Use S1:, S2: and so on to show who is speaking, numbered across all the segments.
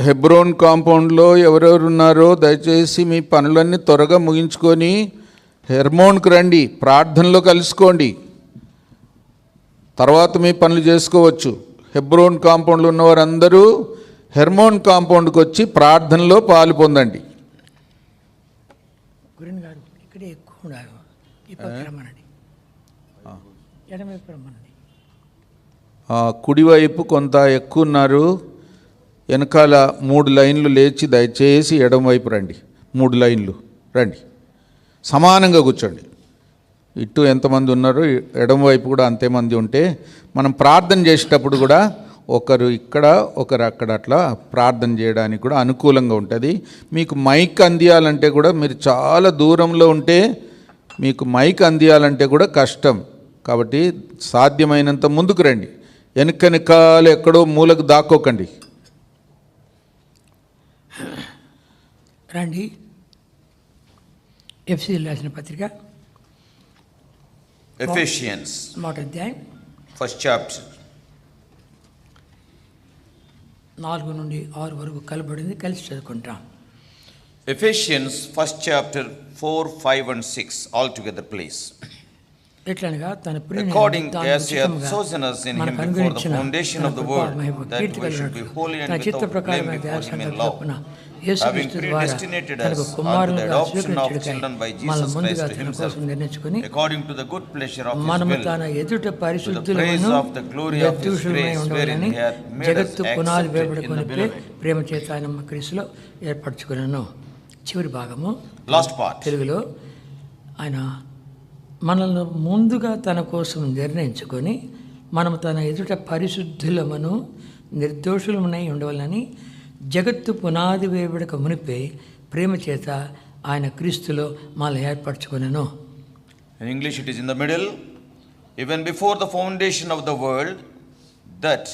S1: హెబ్రోన్ కాంపౌండ్లో ఎవరెవరు ఉన్నారో దయచేసి మీ పనులన్నీ త్వరగా ముగించుకొని హెర్మోన్కి రండి, ప్రార్థనలో కలుసుకోండి, తర్వాత మీ పనులు చేసుకోవచ్చు. హెబ్రోన్ కాంపౌండ్లో ఉన్నవారందరూ హెర్మోన్ కాంపౌండ్కి వచ్చి ప్రార్థనలో పాలు పొందండి. కుడివైపు కొంత ఎక్కువ ఉన్నారు, వెనకాల 3 లైన్లు లేచి దయచేసి ఎడమవైపు రండి. 3 లైన్లు రండి, సమానంగా కూర్చోండి. ఇటు ఎంతమంది ఉన్నారో ఎడమవైపు కూడా అంతేమంది ఉంటే మనం ప్రార్థన చేసేటప్పుడు కూడా ఒకరు ఇక్కడ ఒకరు అక్కడ అట్లా ప్రార్థన చేయడానికి కూడా అనుకూలంగా ఉంటుంది. మీకు మైక్ అందియాలంటే కూడా మీరు చాలా దూరంలో ఉంటే మీకు మైక్ అందియాలంటే కూడా కష్టం. కాబట్టి సాధ్యమైనంత ముందుకు రండి, వెనకనకాలు ఎక్కడో మూలకు దాక్కోకండి.
S2: రండి. ఎఫ్సీ రాసిన పత్రిక
S3: Ephesians,
S2: మొదటి అధ్యాయం
S3: 1st chapter,
S2: 4 నుండి 6 వరకు కలబడింది, కలిసి చదువుకుంటాం.
S3: Ephesians 1st chapter 4, 5 and 6 all together please.
S2: ఎట్లనగా తన
S3: according as he hath chosen us in him before the foundation of the world, that we should be holy and without blame before him in love, having predestinated us unto the adoption of children by Jesus Christ to himself, according to the good pleasure of his will, to the praise of the glory of his grace, wherein he hath made us accepted in the beloved.
S2: ప్రేమ చేత ఆయన క్రీస్తులో ఏర్పరచుకున్నాను. చివరి భాగము
S3: last part.
S2: తెలుగులో ఆయన మనల్ని ముందుగా తన కోసం నిర్ణయించుకొని మనము తన ఎదుట పరిశుద్ధులమును నిర్దోషులమునై ఉండవాలని జగత్తు పునాది వేయబడక మునిపే ప్రేమ చేత ఆయన క్రీస్తులో మనల్ని ఏర్పరచుకొనెను.
S3: In English it is in the middle. Even before the foundation of the world, that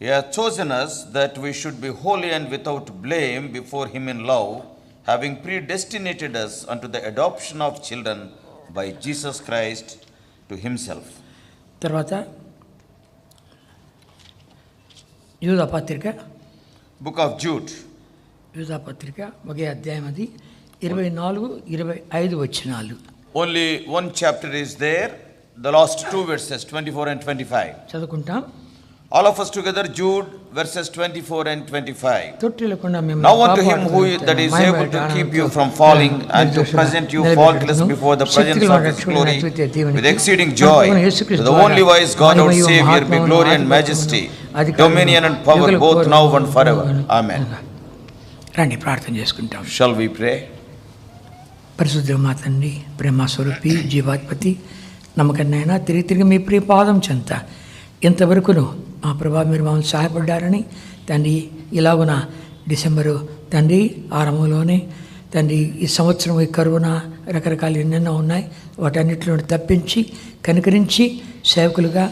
S3: he hath chosen us, that we should be holy and without blame before him in love, having predestinated us unto the adoption of children by Jesus Christ to himself.
S2: తర్వాత యూదా పత్రిక,
S3: Book of Jude,
S2: యూదా పత్రిక ఒకే అధ్యాయం, అది 24, 25 వచనాలు.
S3: only one chapter is there, the last 2 verses 24 and 25.
S2: చదువుకుంటాం.
S3: All of us together, Jude verses 24 and 25.
S2: తొట్టిల్లకుండా మేము
S3: Now unto him who that is able to keep you from falling and to present you faultless before the presence of his glory with exceeding joy, to the only wise God our Savior be glory and majesty, dominion and power both now and forever. Amen.
S2: రండి ప్రార్థన చేసుకుంటాం.
S3: Shall we pray?
S2: పరిశుద్ధ మా తండ్రి, ప్రేమ స్వరూపి, జీవాధిపతి, నమ్మకన్నైనా తిరిగి మీ ప్రియ పాదం చెంత ఇంతవరకును మా ప్రభా మీరు మమ్మల్ని సహాయపడ్డారని తండ్రి, ఇలాగున డిసెంబరు తండ్రి ఆరంభంలోనే తండ్రి ఈ సంవత్సరం ఈ కరోనా రకరకాలు ఎన్నెన్నో ఉన్నాయి, వాటన్నిటిలో తప్పించి కనికరించి సేవకులుగా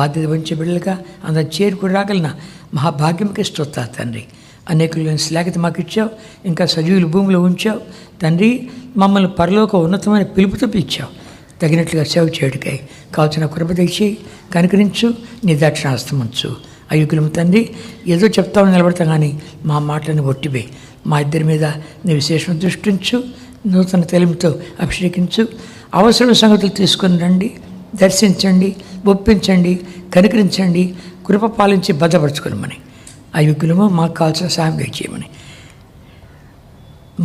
S2: బాధ్యత వహించే బిడ్డలుగా అందరూ చేరుకుని రాగలిగిన మహాభాగ్యంకి స్తోత్రాలు తండ్రి. అనేకులు శ్లాఘత మాకు ఇచ్చావు, ఇంకా సజీవులు భూమిలో ఉంచావు తండ్రి, మమ్మల్ని పరలోక ఉన్నతమైన పిలుపుతో ఇచ్చావు. తగినట్లుగా సేవ చేయడికై కావాల్సిన కృప తెచ్చి కనుకరించు, నీ దక్షిణాస్తం ఉంచు. అయుకులము తండ్రి, ఏదో చెప్తామని నిలబడతాం కానీ మా మాటలను ఒట్టిపోయి మా ఇద్దరి మీద నీ విశేషం దృష్టించు, నూతన తెలివితో అభిషేకించు. అవసరమైన సంగతులు తీసుకుని రండి, దర్శించండి, ఒప్పించండి, కనుకరించండి, కృప పాలించి భద్రపరచుకోమని అయుకులము మాకు కావాల్సిన సాయం దయచేయమని,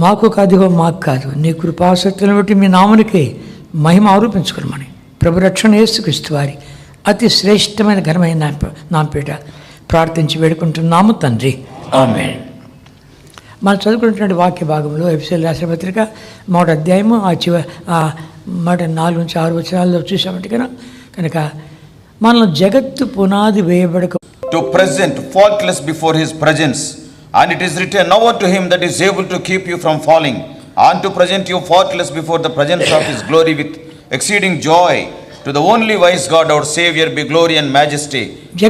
S2: మాకు కాదుగో మాకు కాదు నీ కృపాసక్తులను బట్టి మీ నామునికే మహిమ ఆరోపించుకోమని ప్రభు రక్షణ యేసుక్రీస్తు వారి అతి శ్రేష్టమైన ఘనమైన నామపేట ప్రార్థించి వేడుకుంటున్నాము తండ్రి, ఆమేన్. మనం చదువుకున్నటువంటి వాక్య భాగంలో ఎఫెసీయులకు రాసిన పత్రిక 1వ అధ్యాయము మాట 4 నుంచి 6 వచనాల్లో చూసామంటే కనుక మనలో జగత్తు పునాది వేయబడక
S3: To present faultless before his presence, and it is written, now unto him that is able to keep you from falling, and to present you faultless before the presence of his glory with exceeding joy, to the only wise God our Savior be glory and majesty,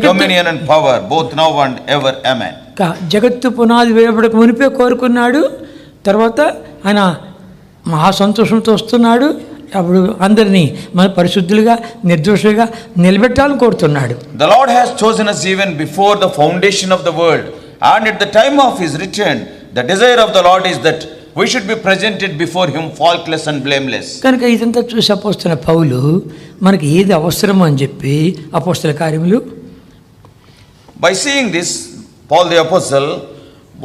S3: dominion and power both now and ever. Amen.
S2: జగత్తు పునాది వేయబడక మునిపే కోరుకున్నాడు, తర్వాత ఆయన మహా సంతోషంతో వస్తున్నాడు. అప్పుడు అందరినీ మన పరిశుద్ధులుగా నిర్దోషులుగా నిలబెట్టాలని కోరుతున్నాడు.
S3: The Lord has chosen us even before the foundation of the world, and at the time of his return the desire of the Lord is that we should be presented before him faultless and blameless.
S2: కనుక ఇదంతా చూసి అపోస్తలుడైన పౌలు మనకి ఏది అవసరమో అని చెప్పి అపోస్తల కార్యములు
S3: By seeing this, Paul the apostle,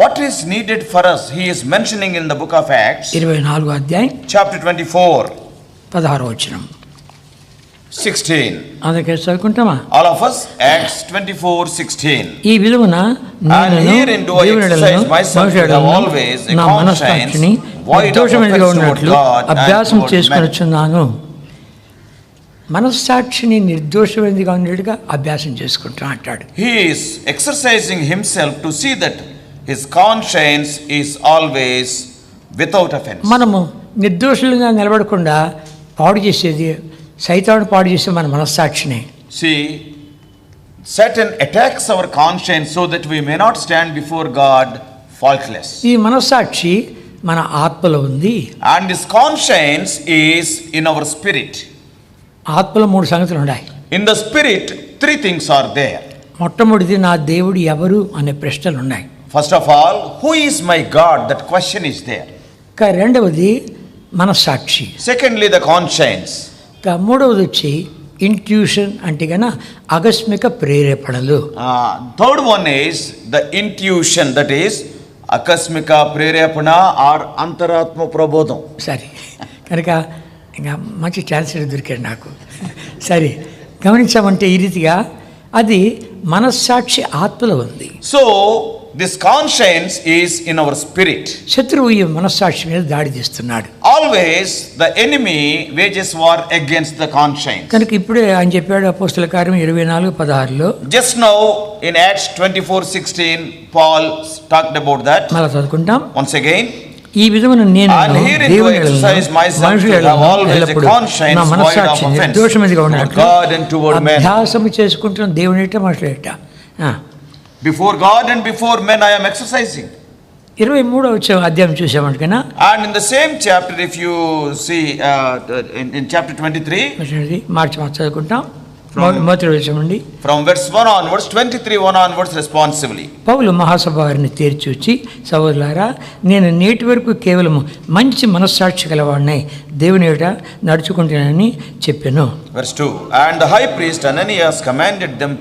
S3: what is needed for us, he is mentioning in the book of Acts
S2: 24వ అధ్యాయం
S3: chapter 24
S2: 16వ వచనం
S3: 16.
S2: అందుకే చదువుకుంటామా?
S3: All of us, Acts 24:16.
S2: ఈ విధమున
S3: And herein do I exercise myself to have always a
S2: నా
S3: conscience
S2: మనస్సాక్షిని
S3: void of
S2: నిర్దోషమైనదిగా
S3: offense toward
S2: ఉన్నట్లు
S3: God and
S2: అభ్యాసం
S3: toward men.
S2: చేసుకొనిచున్నాను. మనస్సాక్షిని నిర్దోషమైనదిగా ఉన్నట్టుగా అభ్యాసం చేసుకుంటా అంటాడు.
S3: He is exercising himself to see that his conscience is always without offense.
S2: మనము నిర్దోషులుగా నిలబడకుండా పాడు చేసేది సైతాను పాడు చేసే మన మనస్సాక్షిని.
S3: See, Satan attacks our conscience so that we may not stand before God faultless.
S2: ఈ మనస్సాక్షి మన ఆత్మలో ఉంది.
S3: And this conscience is in our spirit.
S2: ఆత్మలో 3 సంగతులు ఉన్నాయి.
S3: In the spirit, 3 things are there.
S2: మొట్టమొదటిది నా దేవుడు ఎవరు అనే ప్రశ్నలు ఉన్నాయి.
S3: First of all, who is my God? That question is there.
S2: రెండవది మనస్సాక్షి.
S3: Secondly, the conscience.
S2: మూడవది వచ్చి ఇంట్యూషన్ అంటే గన ఆకస్మిక ప్రేరేపణలు.
S3: Third one is the intuition, that is akasmika prerepana or antaratma prabodham.
S2: సరే, కనుక ఇంకా మంచి ఛాన్స్ దొరికాడు నాకు. సరే, గమనించామంటే ఈ రీతిగా అది మనస్సాక్షి ఆత్మలో ఉంది.
S3: So this conscience is in our spirit.
S2: శత్రువు ఈ మనస్సాక్షి మీద దాడి చేస్తున్నాడు.
S3: Always the enemy wages war against the conscience.
S2: కనుక ఇప్పుడే ఆయన చెప్పాడు అపోస్తల కార్యం 24:16లో.
S3: Just now in Acts 24:16 Paul talked about that.
S2: మళ్ళా చదువుకుంటాం.
S3: Once again,
S2: ఈ విధమున నేను
S3: And herein do I exercise myself to have always a conscience
S2: నా
S3: void of
S2: మనస్సాక్షి
S3: offense
S2: నిర్దోషమైనదిగా
S3: toward
S2: ఉన్నట్లు
S3: God and toward men.
S2: అభ్యాసము చేసుకుంటున్న దేవునిట మనుషులేట.
S3: Before God and before men I am exercising.
S2: 23వ అధ్యాయం చూసామంట కన్నా.
S3: And in the same chapter, if you see in chapter 23,
S2: మార్చి చదువుకుంటాం. మొదటి వచ్చామండి.
S3: from verse 1 onwards, 23:1 onwards responsively.
S2: పౌలు మహాసభ వారిని తీర్చూచి, సహోదరులారా, నేను నేటి వరకు కేవలం మంచి మనస్సాక్షి గలవాడిని దేవుని ఎదుట నడుచుకుంటున్నానని చెప్పాను.
S3: Verse 2. And the high priest Ananias commanded them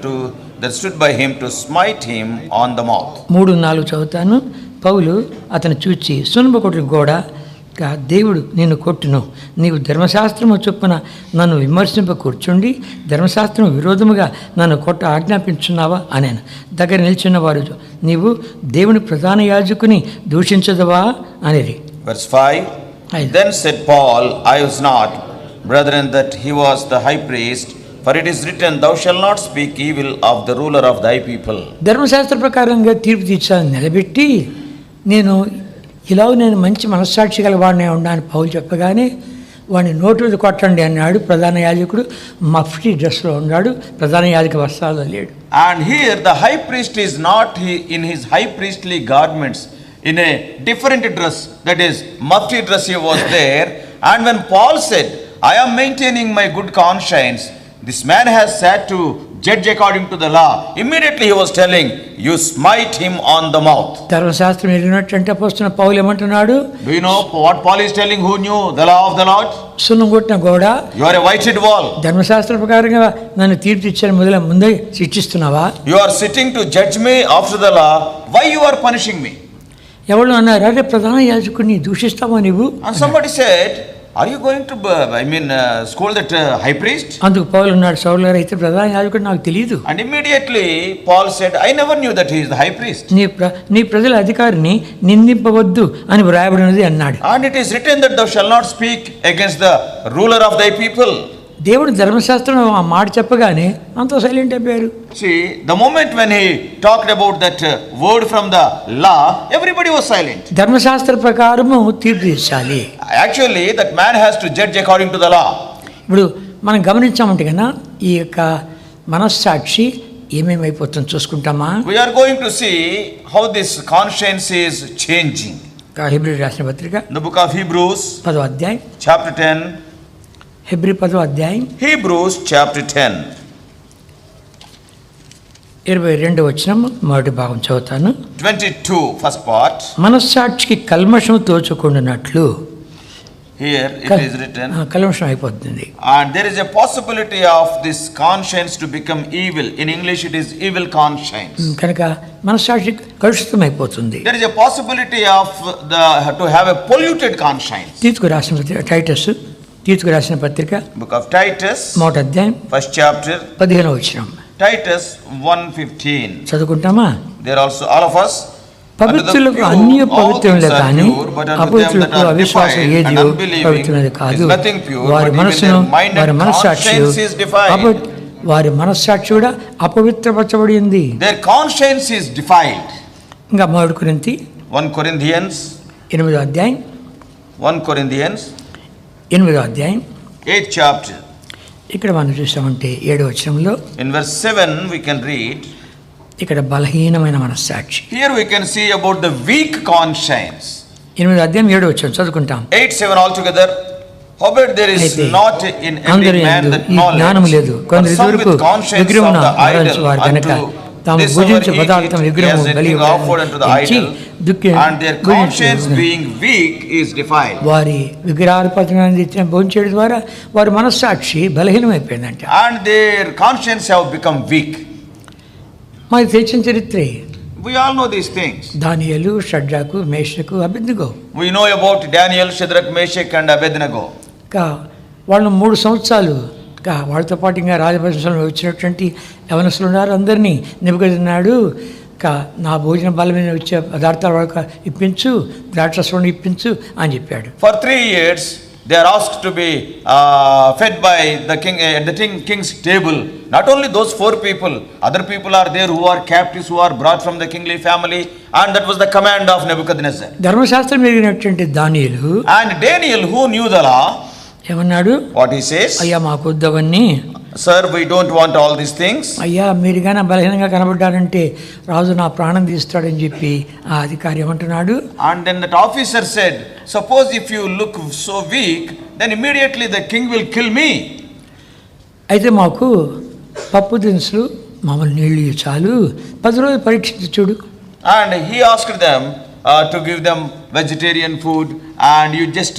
S3: that stood by him to smite him on the mouth.
S2: 3-4 చదువుతాను. పౌలు అతను చూచి, సున్నపు గోడ దేవుడు నిన్ను కొట్టును, నీవు ధర్మశాస్త్రము చొప్పున నన్ను విమర్శింప కూర్చుండి ధర్మశాస్త్రం విరోధముగా నన్ను కొట్ట ఆజ్ఞాపించున్నావా అనేను. దగ్గర నిల్చున్న వారు, నీవు దేవుని ప్రధాన యాజకుని దూషించదవా అనేది.
S3: Verse 5. Then said Paul, I was not, brethren, that he was the high priest, for it is written, thou shalt not speak evil of the ruler of thy people.
S2: ధర్మశాస్త్ర ప్రకారంగా తీర్పు తీర్చాలని నిలబెట్టి నేను మంచి మనస్సాక్షి గల వాడిని ఉన్నాను పౌలు చెప్పగానే వాడిని నోటు మీద కొట్టండి అన్నాడు. ప్రధాన యాజకుడు మఫ్టీ డ్రెస్లో ఉన్నాడు, ప్రధాన యాజక వస్త్రాల్లో లేడు.
S3: And here the high priest is not in his high priestly garments, in a different dress, that is mufti dress he was there. And when Paul said, I am maintaining my good conscience, this man has sat to judge according to the law. Immediately he was telling, you smite him on the mouth.
S2: ధర్మశాస్త్రం ఎరిగినట్టు అపోస్తలుడైన పౌలు ఏమంటున్నాడు?
S3: Do you know what Paul is telling? Who knew the law of the Lord?
S2: సున్నం కొట్టిన గోడ,
S3: you are a whited wall.
S2: ధర్మశాస్త్ర ప్రకారంగా నన్ను తీర్పు ఇచ్చాను ముందే శిక్షిస్తున్నావా?
S3: You are sitting to judge me after the law. Why you are punishing me?
S2: ఎవరు అన్నారు, అరే ప్రధాన యాజకుడిని దూషిస్తావా నీవు?
S3: And somebody said, are you going to scold that high priest?
S2: అందుకు పౌలు ఉన్నాడు, సౌలుగారు అయితే ప్రధాన యాజకుడు నాకు తెలియదు.
S3: And immediately Paul said, I never knew that he is the high priest.
S2: నీ ప్రజల అధికారిని నిందింపవద్దు అని వ్రాయబడినది అన్నాడు.
S3: And it is written that thou shalt not speak against the ruler of thy people.
S2: దేవుడు ధర్మశాస్త్రం ఆ మాట చెప్పగానే అంత సైలెంట్ అయిపోయారు.
S3: See, the moment when he talked about that word from the law, everybody was silent.
S2: ధర్మశాస్త్ర ప్రకారము తీర్పు తీర్చాలి.
S3: Actually that man has to judge according to the law.
S2: ఇప్పుడు మనం గమనించామంటే కన్నా ఈ యొక్క మనస్సాక్షి ఏమేమైపోతుందో చూసుకుంటామా?
S3: We are going to see how this conscience is changing.
S2: Hebrew రాసిన పత్రిక
S3: The book of Hebrews,
S2: 10వ అధ్యాయం,
S3: chapter 10.
S2: హెబ్రీ 10వ అధ్యాయం
S3: Hebrews, chapter 10.
S2: 22వ వచనం మొదటి భాగం చదువుతాను.
S3: 22, first part.
S2: మనస్సాక్షికి కల్మషం తోచుకుంటున్నట్లు.
S3: Here it is written,
S2: కల్మషం అయిపోతుంది.
S3: and there is a possibility of this conscience to become evil. In English it is evil conscience.
S2: కనుక మనస్సాక్షి కలుషితం అయిపోతుంది.
S3: There is a possibility of to have a polluted conscience.
S2: తీతుకు రాసిన పత్రిక తీతుకు రాసిన పత్రిక
S3: Book of Titus,
S2: మొదటి అధ్యాయం,
S3: first chapter,
S2: 15వ వచనం
S3: Titus 1:15.
S2: చదువుకుంటామా?
S3: There also all of us.
S2: పవిత్రులకు అన్ని పవిత్రులే కానీ అపవిత్రులకు అవిశ్వాసం ఏది పవిత్రమైనది కాదు. వారి మనసును వారి మనస్సాక్షి కూడా అపవిత్రపరచబడి ఉంది.
S3: Their conscience is defiled.
S2: ఇంకా 1 Corinthians
S3: 8th
S2: అధ్యాయం
S3: 8th chapter.
S2: ఇక్కడ మనం చూసామంటే 7వ వచనంలో
S3: In verse 7 we can read.
S2: ఇక్కడ బలహీనమైన మనస్సాక్షి.
S3: Here we can see about the weak conscience.
S2: 8వ అధ్యాయం 7వ వచనం చదువుకుంటాం.
S3: 8-7 altogether. Howbeit there is not in every man that knowledge, but some with conscience of the idol unto this padaర్థం విగ్రహం బలి offered unto the idol, and their conscience being weak is defiled.
S2: వారి విగ్రహార్పణను ఇచ్చిన భోంచేయడం ద్వారా వారి మనస్సాక్షి బలహీనమైపోయిందంట.
S3: And their conscience have become weak.
S2: మరి తెచ్చిన చరిత్రే.
S3: We all know these things.
S2: దానియేలు, షడ్రకు, మేషకు, అబేద్నెగో.
S3: We know about Daniel, Shadrach, Meshach and Abednego.
S2: వాళ్ళు 3 సంవత్సరాలు వాళ్ళతో పాటు ఇంకా రాజపరిశ్రమలో వచ్చినటువంటి యవనస్తులు ఉన్నారు. అందరినీ నెబుకద్నెజరు నా భోజన బల మీద వచ్చే పదార్థాలు వాళ్ళకి ఇప్పించు, ద్రాక్షరసం ఇప్పించు అని చెప్పాడు.
S3: For 3 years they are asked to be fed by the king at the king's table. Not only those 4 people, other people are there who are captives, who are brought from the kingly family, and that was the command of Nebuchadnezzar.
S2: ధర్మశాస్త్రం ఎరిగినటువంటి దానియేలు,
S3: and Daniel who knew the law,
S2: ఏమన్నాడు?
S3: What he says?
S2: అయ్యా మాకు వద్దవన్నీ.
S3: Sir, we don't want all these things.
S2: అయ్యా మీరు గాన బలహీనంగా కనబడ్డారంటే రాజు నా ప్రాణం తీస్తాడని చెప్పి ఆ అధికారి ఏమంటున్నాడు?
S3: And then that officer said, suppose if you look so weak, then immediately the king will kill me.
S2: అయితే మాకు పప్పు దినుసులు మామూలు నీళ్ళు చాలు, 10 రోజులు పరీక్షించి చూడు.
S3: And he asked them to give them vegetarian food, and you just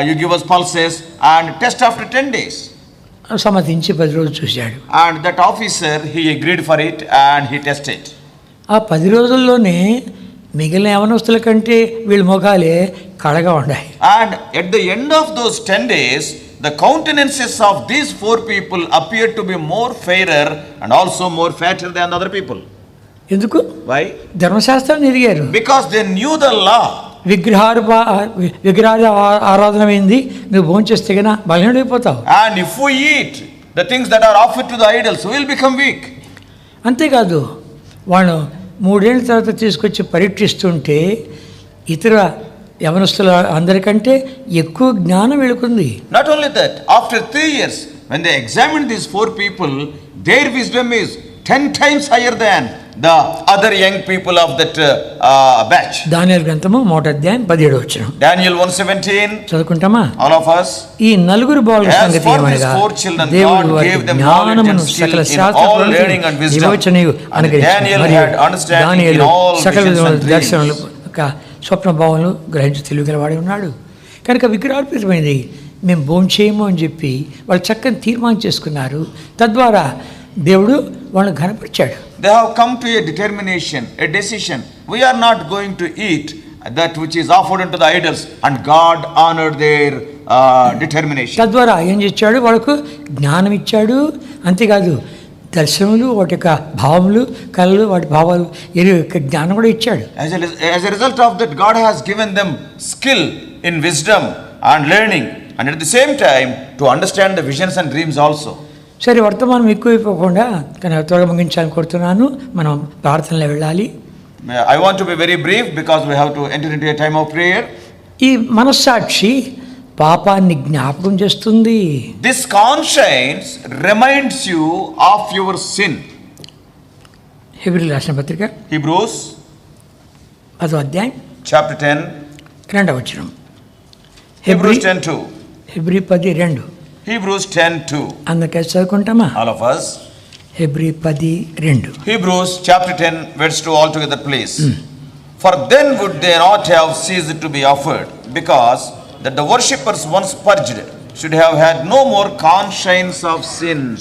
S3: you give us pulses and test after 10 days.
S2: సమ్మతించి 10 రోజులు చూశాడు.
S3: And that officer he agreed for it and he tested.
S2: ఆ 10 రోజుల్లోనే మిగిలిన యవనస్తుల కంటే వీళ్ళ ముఖాలే కళగా ఉన్నాయి.
S3: And at the end of those 10 days the countenances of these 4 people appeared to be more fairer and also more fatter than the other people.
S2: ఎందుకు?
S3: Why?
S2: ధర్మశాస్త్రాన్ని ఎరిగారు.
S3: Because they knew the law.
S2: విగ్రహ ఆరాధన అయింది, నువ్వు భోంచేస్తే గన బలహీనమైపోతావు.
S3: And if we eat the things that are offered to the idols, we will become weak.
S2: అంతేకాదు, వాళ్ళు 3 ఏళ్ళ తర్వాత తీసుకొచ్చి పరీక్షిస్తుంటే ఇతర యవనస్తుల అందరికంటే ఎక్కువ జ్ఞానం వెళుకుంది.
S3: Not only that, after 3 years when they examined these 4 people, their wisdom is 10 times higher than the other young people of that batch.
S2: దానియేలు గ్రంథము 1వ అధ్యాయం 17వ వచనం.
S3: Daniel 1:17.
S2: చదువుకుంటామా?
S3: All of us.
S2: ఈ నలుగురు బాలుల సంగతి ఏమనగా దేవుడు వారికి జ్ఞానమును సకల శాస్త్రములను వివేచనయు అనుగ్రహించాడు. దానియేలు సకల దర్శనములు స్వప్న భావనలు గ్రహించి తెలివిగలవాడి ఉన్నాడు. కనుక విగ్రహార్పితమైంది మేము భోంచేయము అని చెప్పి వాళ్ళు చక్కని తీర్మానం చేసుకున్నారు. తద్వారా దేవుడు వాళ్ళని ఘనపరిచాడు.
S3: They have come to a determination, a decision. We are not going to eat that which is offered unto the idols, and God honored their determination.
S2: తద్వారా ఏం చేశాడు? వాళ్ళకు జ్ఞానం ఇచ్చాడు. అంతేకాదు దర్శనములు, వాటి యొక్క భావములు, కళలు, వాటి భావాలు యొక్క జ్ఞానం కూడా ఇచ్చాడు.
S3: As a result of that, God has given them skill in wisdom and learning, and at the same time to understand the visions and dreams also.
S2: సరే, వర్తమానం ఎక్కువైపోకుండా కానీ త్వరగా ముగించాలని కోరుతున్నాను. మనం ప్రార్థనలో వెళ్ళాలి.
S3: I want to be very brief because we have to enter into a time of prayer.
S2: ఈ మనస్సాక్షి పాపాన్ని జ్ఞాపకం చేస్తుంది.
S3: This conscience reminds you of your sin.
S2: హెబ్రీయులకు రాసిన పత్రిక
S3: Hebrews
S2: 10వ అధ్యాయం
S3: chapter 10
S2: రెండవ వచనం.
S3: Hebrews 10:2.
S2: హెబ్రీ 10:2.
S3: Hebrews 10:2.
S2: అందుకే చదువుకుంటామా?
S3: All of us.
S2: Hebrew 10:2.
S3: Hebrews chapter 10 verse 2 all together please. For then would they not have ceased to be offered, because that the worshippers once purged should have had no more conscience of sins.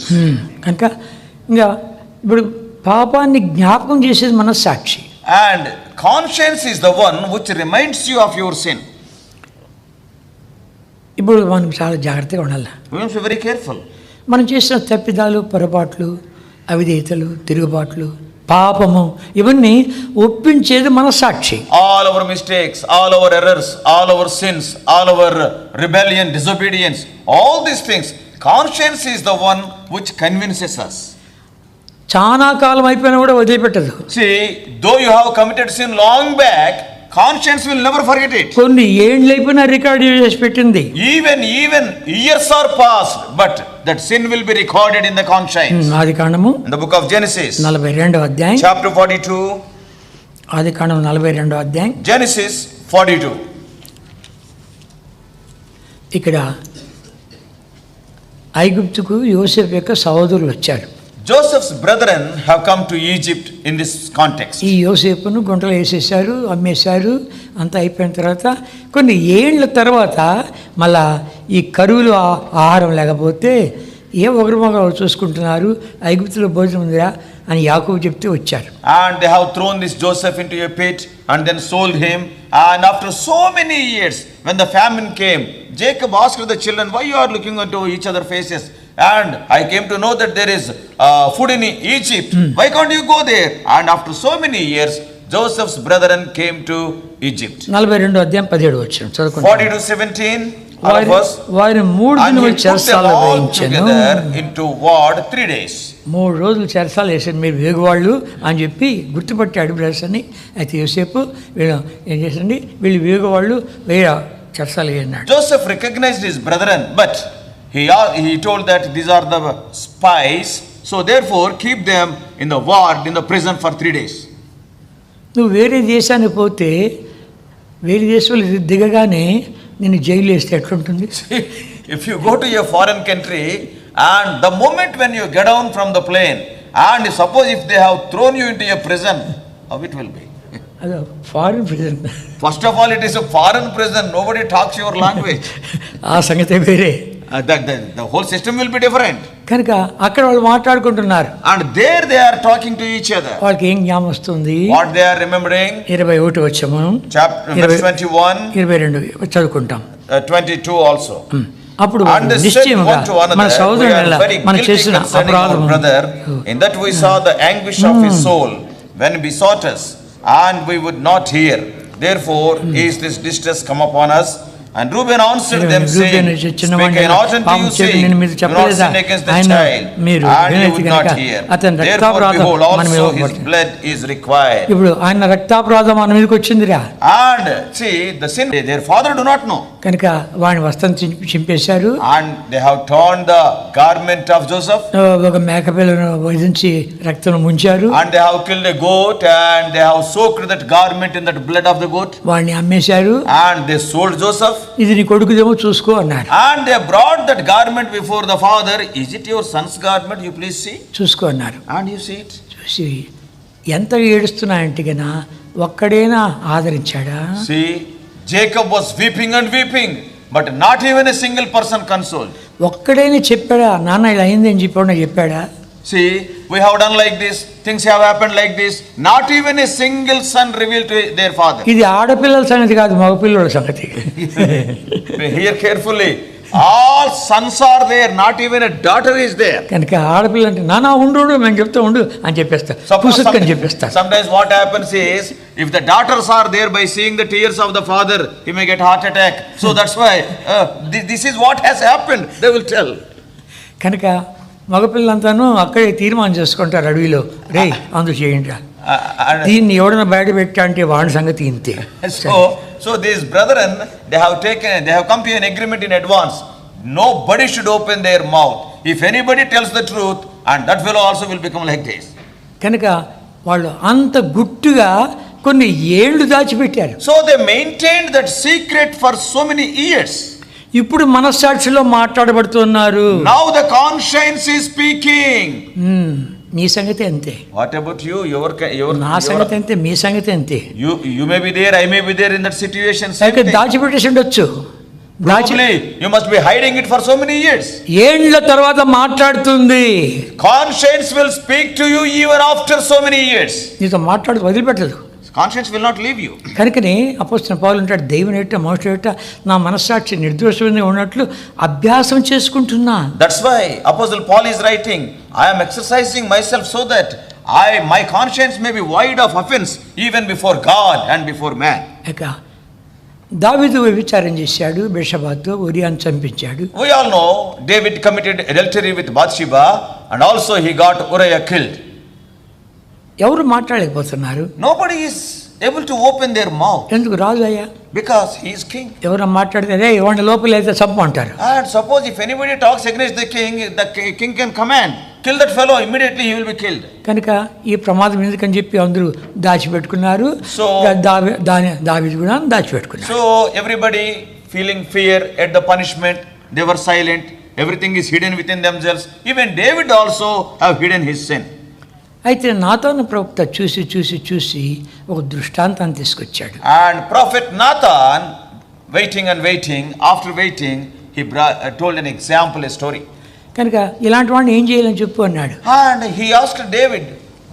S2: కనుక ఇంకా ఇప్పుడు పాపాన్ని జ్ఞాపకం చేసేది మనస్సాక్షి.
S3: And conscience is the one which reminds you of your sin.
S2: ఇప్పుడు మనం చాలా జాగ్రత్తగా ఉండాలి.
S3: We must be very careful.
S2: మనం చేసిన తప్పిదాలు, పొరపాట్లు, అవిధేయతలు, తిరుగుబాట్లు, పాపము ఇవన్నీ ఒప్పించేది మనస్సాక్షి.
S3: All our mistakes, all our errors, all our sins, all our rebellion, disobedience, all these things, conscience is the one which convinces us.
S2: చాలా కాలం అయిపోయినా కూడా వదిలిపెట్టదు.
S3: See, though you have committed sin long back, conscience will never forget it.
S2: కొన్ని ఏళ్ళు అయిపోయినా record చేసి పెట్టింది.
S3: Even years are passed, but that sin will be recorded in the conscience.
S2: ఆదికాండము
S3: In the book of Genesis,
S2: 42వ అధ్యాయం.
S3: chapter 42.
S2: ఆదికాండం 42వ అధ్యాయం.
S3: Genesis 42.
S2: ఇక్కడ ఐగుప్తుకు యోసేపు యొక్క సహోదరులు వచ్చారు.
S3: Joseph's brethren have come to Egypt in this context.
S2: ఈ యోసేపును గుంటలో వేసేసారు, అమ్మేశారు. అంతా అయిపోయిన తర్వాత కొన్ని ఏళ్ళ తర్వాత మళ్ళా ఈ కరువులు ఆహారం లేకపోతే ఏ ఒకరి మగవారు చూసుకుంటున్నారు, ఐగుప్తులో భోజనం ఉందిరా అని యాకోబు చెప్తే వచ్చారు.
S3: And they have thrown this Joseph into a pit and then sold him. And after so many years, when the famine came, Jacob asked the children, why you are looking into each other's faces? And I came to know that there is food in Egypt. Why can't you go there? And after so many years, Joseph's brethren came to Egypt.
S2: 42వ అధ్యాయం 17వ వచనం చదువుకుంటాం.
S3: 42:17.
S2: వారిని 3
S3: And
S2: దినములు
S3: he put them
S2: చెరసాలలో
S3: all
S2: వేయించాను.
S3: together into ward 3 days.
S2: 3 రోజులు చెరసాలు వేసాను, మీరు వేగువాళ్ళు అని చెప్పి గుర్తుపట్టాడు బ్రదర్స్ అని. అయితే యోసేపు వీళ్ళు ఏం చేసండి, వీళ్ళు వేగువాళ్ళు చెరసాలు వేయన్నాడు.
S3: Joseph recognized his brethren, but he told that these are the spies, so therefore keep them in the ward, in the prison for 3 days.
S2: నువ్వు వేరే దేశానికి పోతే వేరే దేశంలో దిగగానే నేను జైలు వేస్తే ఎట్లుంటుంది?
S3: If you go to a foreign country and the moment when you get down from the plane and suppose if they have thrown you into a prison, how it will be?
S2: అదే foreign prison.
S3: First of all, it is a foreign prison, nobody talks your language.
S2: ఆ సంగతే వేరే.
S3: The whole system will be different.
S2: కనుక అక్కడ వాళ్ళు మాట్లాడుకుంటున్నారు.
S3: And there they are talking to each other.
S2: వాళ్ళకి ఏం జ్ఞాపకం వస్తుంది?
S3: What they are remembering?
S2: 21 వచ్చాము,
S3: Chapter verse 21,
S2: 22 చదువుకుంటాం.
S3: 22 also.
S2: అప్పుడు
S3: And they said
S2: నిశ్చయముగా
S3: one to
S2: మన
S3: another, we
S2: సోదరుని
S3: are very
S2: మనం
S3: guilty
S2: చేసిన
S3: concerning
S2: అపరాధం
S3: our brother, in that we saw the anguish of his soul when he besought us, and we would not hear. Therefore is this distress come upon us. And Reuben answered them, saying, Speak I not unto you, saying, Do not sin against the child, and you would not hear. Therefore, behold, also his blood is required.
S2: ఇప్పుడు ఆయన రక్తాపరాధం మన మీదకి వచ్చిందిరా.
S3: And see, the sin their father do not know.
S2: కనుక వాని వస్త్రం చింపేశారు.
S3: And they have torn the garment of Joseph.
S2: ఒక మేకపిల్లను వధించి రక్తం ముంచారు.
S3: And they have killed a goat, and they have soaked that garment in that blood of the goat.
S2: వాడిని అమ్మేశారు.
S3: And they sold Joseph.
S2: ఇది నీ కొడుకుదేమో చూసుకో అన్నారు.
S3: And they brought that garment before the father. Is it your son's garment? You please see.
S2: చూసుకో అన్నారు.
S3: And you see it.
S2: చూసి ఎంత ఏడుస్తున్నాయంటే గనా ఒక్కడేనా ఆదరించాడా?
S3: See, Jacob was weeping and weeping, but not even a single person consoled.
S2: ఒక్కడైనా చెప్పాడా, నాన్న ఇలా అయింది అని చెప్పాడా?
S3: See, we have done like this, things have happened like this. Not even a single son revealed to their father.
S2: ఇది ఆడపిల్లల సంగతి కాదు, మగపిల్లల సంగతి.
S3: Hear carefully. All sons are there, not even a daughter is there.
S2: కనుక ఆడపిల్ల అంటే నానా ఉండు మేము చెప్తా ఉండు అని చెప్పేస్తా, పుసుక్కని చెప్పేస్తా.
S3: Sometimes what happens is, if the daughters are there, by seeing the tears of the father, he may get heart attack. So that's why this is what has happened, they will tell.
S2: కనుక మగపిల్లంతాను అక్కడే తీర్మానం చేసుకుంటారు అడవిలో, రే అందుకు చేయండి, దీన్ని ఎవడన్నా బయట పెట్టా అంటే వాడి సంగతి ఇంతే.
S3: So these brethren, they have come to an agreement in advance. Nobody should open their mouth. If anybody tells the truth, and that fellow also will become like this.
S2: కనుక వాళ్ళు అంత గుట్టుగా కొన్ని ఏళ్ళు దాచిపెట్టారు.
S3: So they maintained that secret for so many years.
S2: ఇప్పుడు మనస్సాక్షిలో మాట్లాడబడుతున్నారు.
S3: Now the conscience is speaking.
S2: మీ సంగతి అంతే.
S3: What about you? Your
S2: నా సంగతి అంతే, మీ సంగతి అంతే.
S3: You may be there, I may be there in that situation.
S2: దాచిపెట్టేసి ఉండొచ్చు.
S3: Probably you must be hiding it for so many years.
S2: ఏళ్ల తర్వాత మాట్లాడుతుంది.
S3: Conscience will speak to you even after so many years.
S2: నీతో మాట్లాడు వదిలిపెట్టదు.
S3: Conscience will not leave you.
S2: కనుకనే అపోస్తలుడైన పౌలు అంటాడు, దేవుని ఎదుట మనుషుల ఎదుట నా మనస్సాక్షి నిర్దోషంగా ఉన్నట్లు అభ్యాసం చేసుకుంటున్నా.
S3: That's why Apostle Paul is writing, I am exercising myself so that my conscience may be void of offense even before God and before man.
S2: ఇక దావీదు వ్యభిచారం చేశాడు, బెషబాతో ఉరియాను చంపించాడు.
S3: We all know David committed adultery with Bathsheba and also he got Uriah killed.
S2: ఎవరు మాట్లాడలేకపోతున్నారు.
S3: Nobody is able to open their mouth.
S2: ఎందుకు? రాజు అయ్యా.
S3: Because he is king.
S2: ఎవరు మాట్లాడితే రే వాడి లోపల అయితే చంపు అంటారు.
S3: And suppose if anybody talks against the king can command, kill that fellow, immediately he will be killed.
S2: కనుక ఈ ప్రమాదం ఎందుకని చెప్పి అందరూ దాచిపెట్టుకున్నారు.
S3: So
S2: దావీదు కూడా దాచిపెట్టుకున్నారు.
S3: So everybody feeling fear at the punishment, they were silent. Everything is hidden within themselves. Even David also have hidden his sin.
S2: అయితే నాతాను ప్రవక్త చూసి ఒక దృష్టాంతాన్ని తీసుకొచ్చాడు.
S3: And prophet Nathan, waiting, after waiting, he told an example, a story.
S2: కనుక ఇలాంటి వాడిని ఏం చేయాలని చెప్పు అన్నాడు.
S3: And he asked David,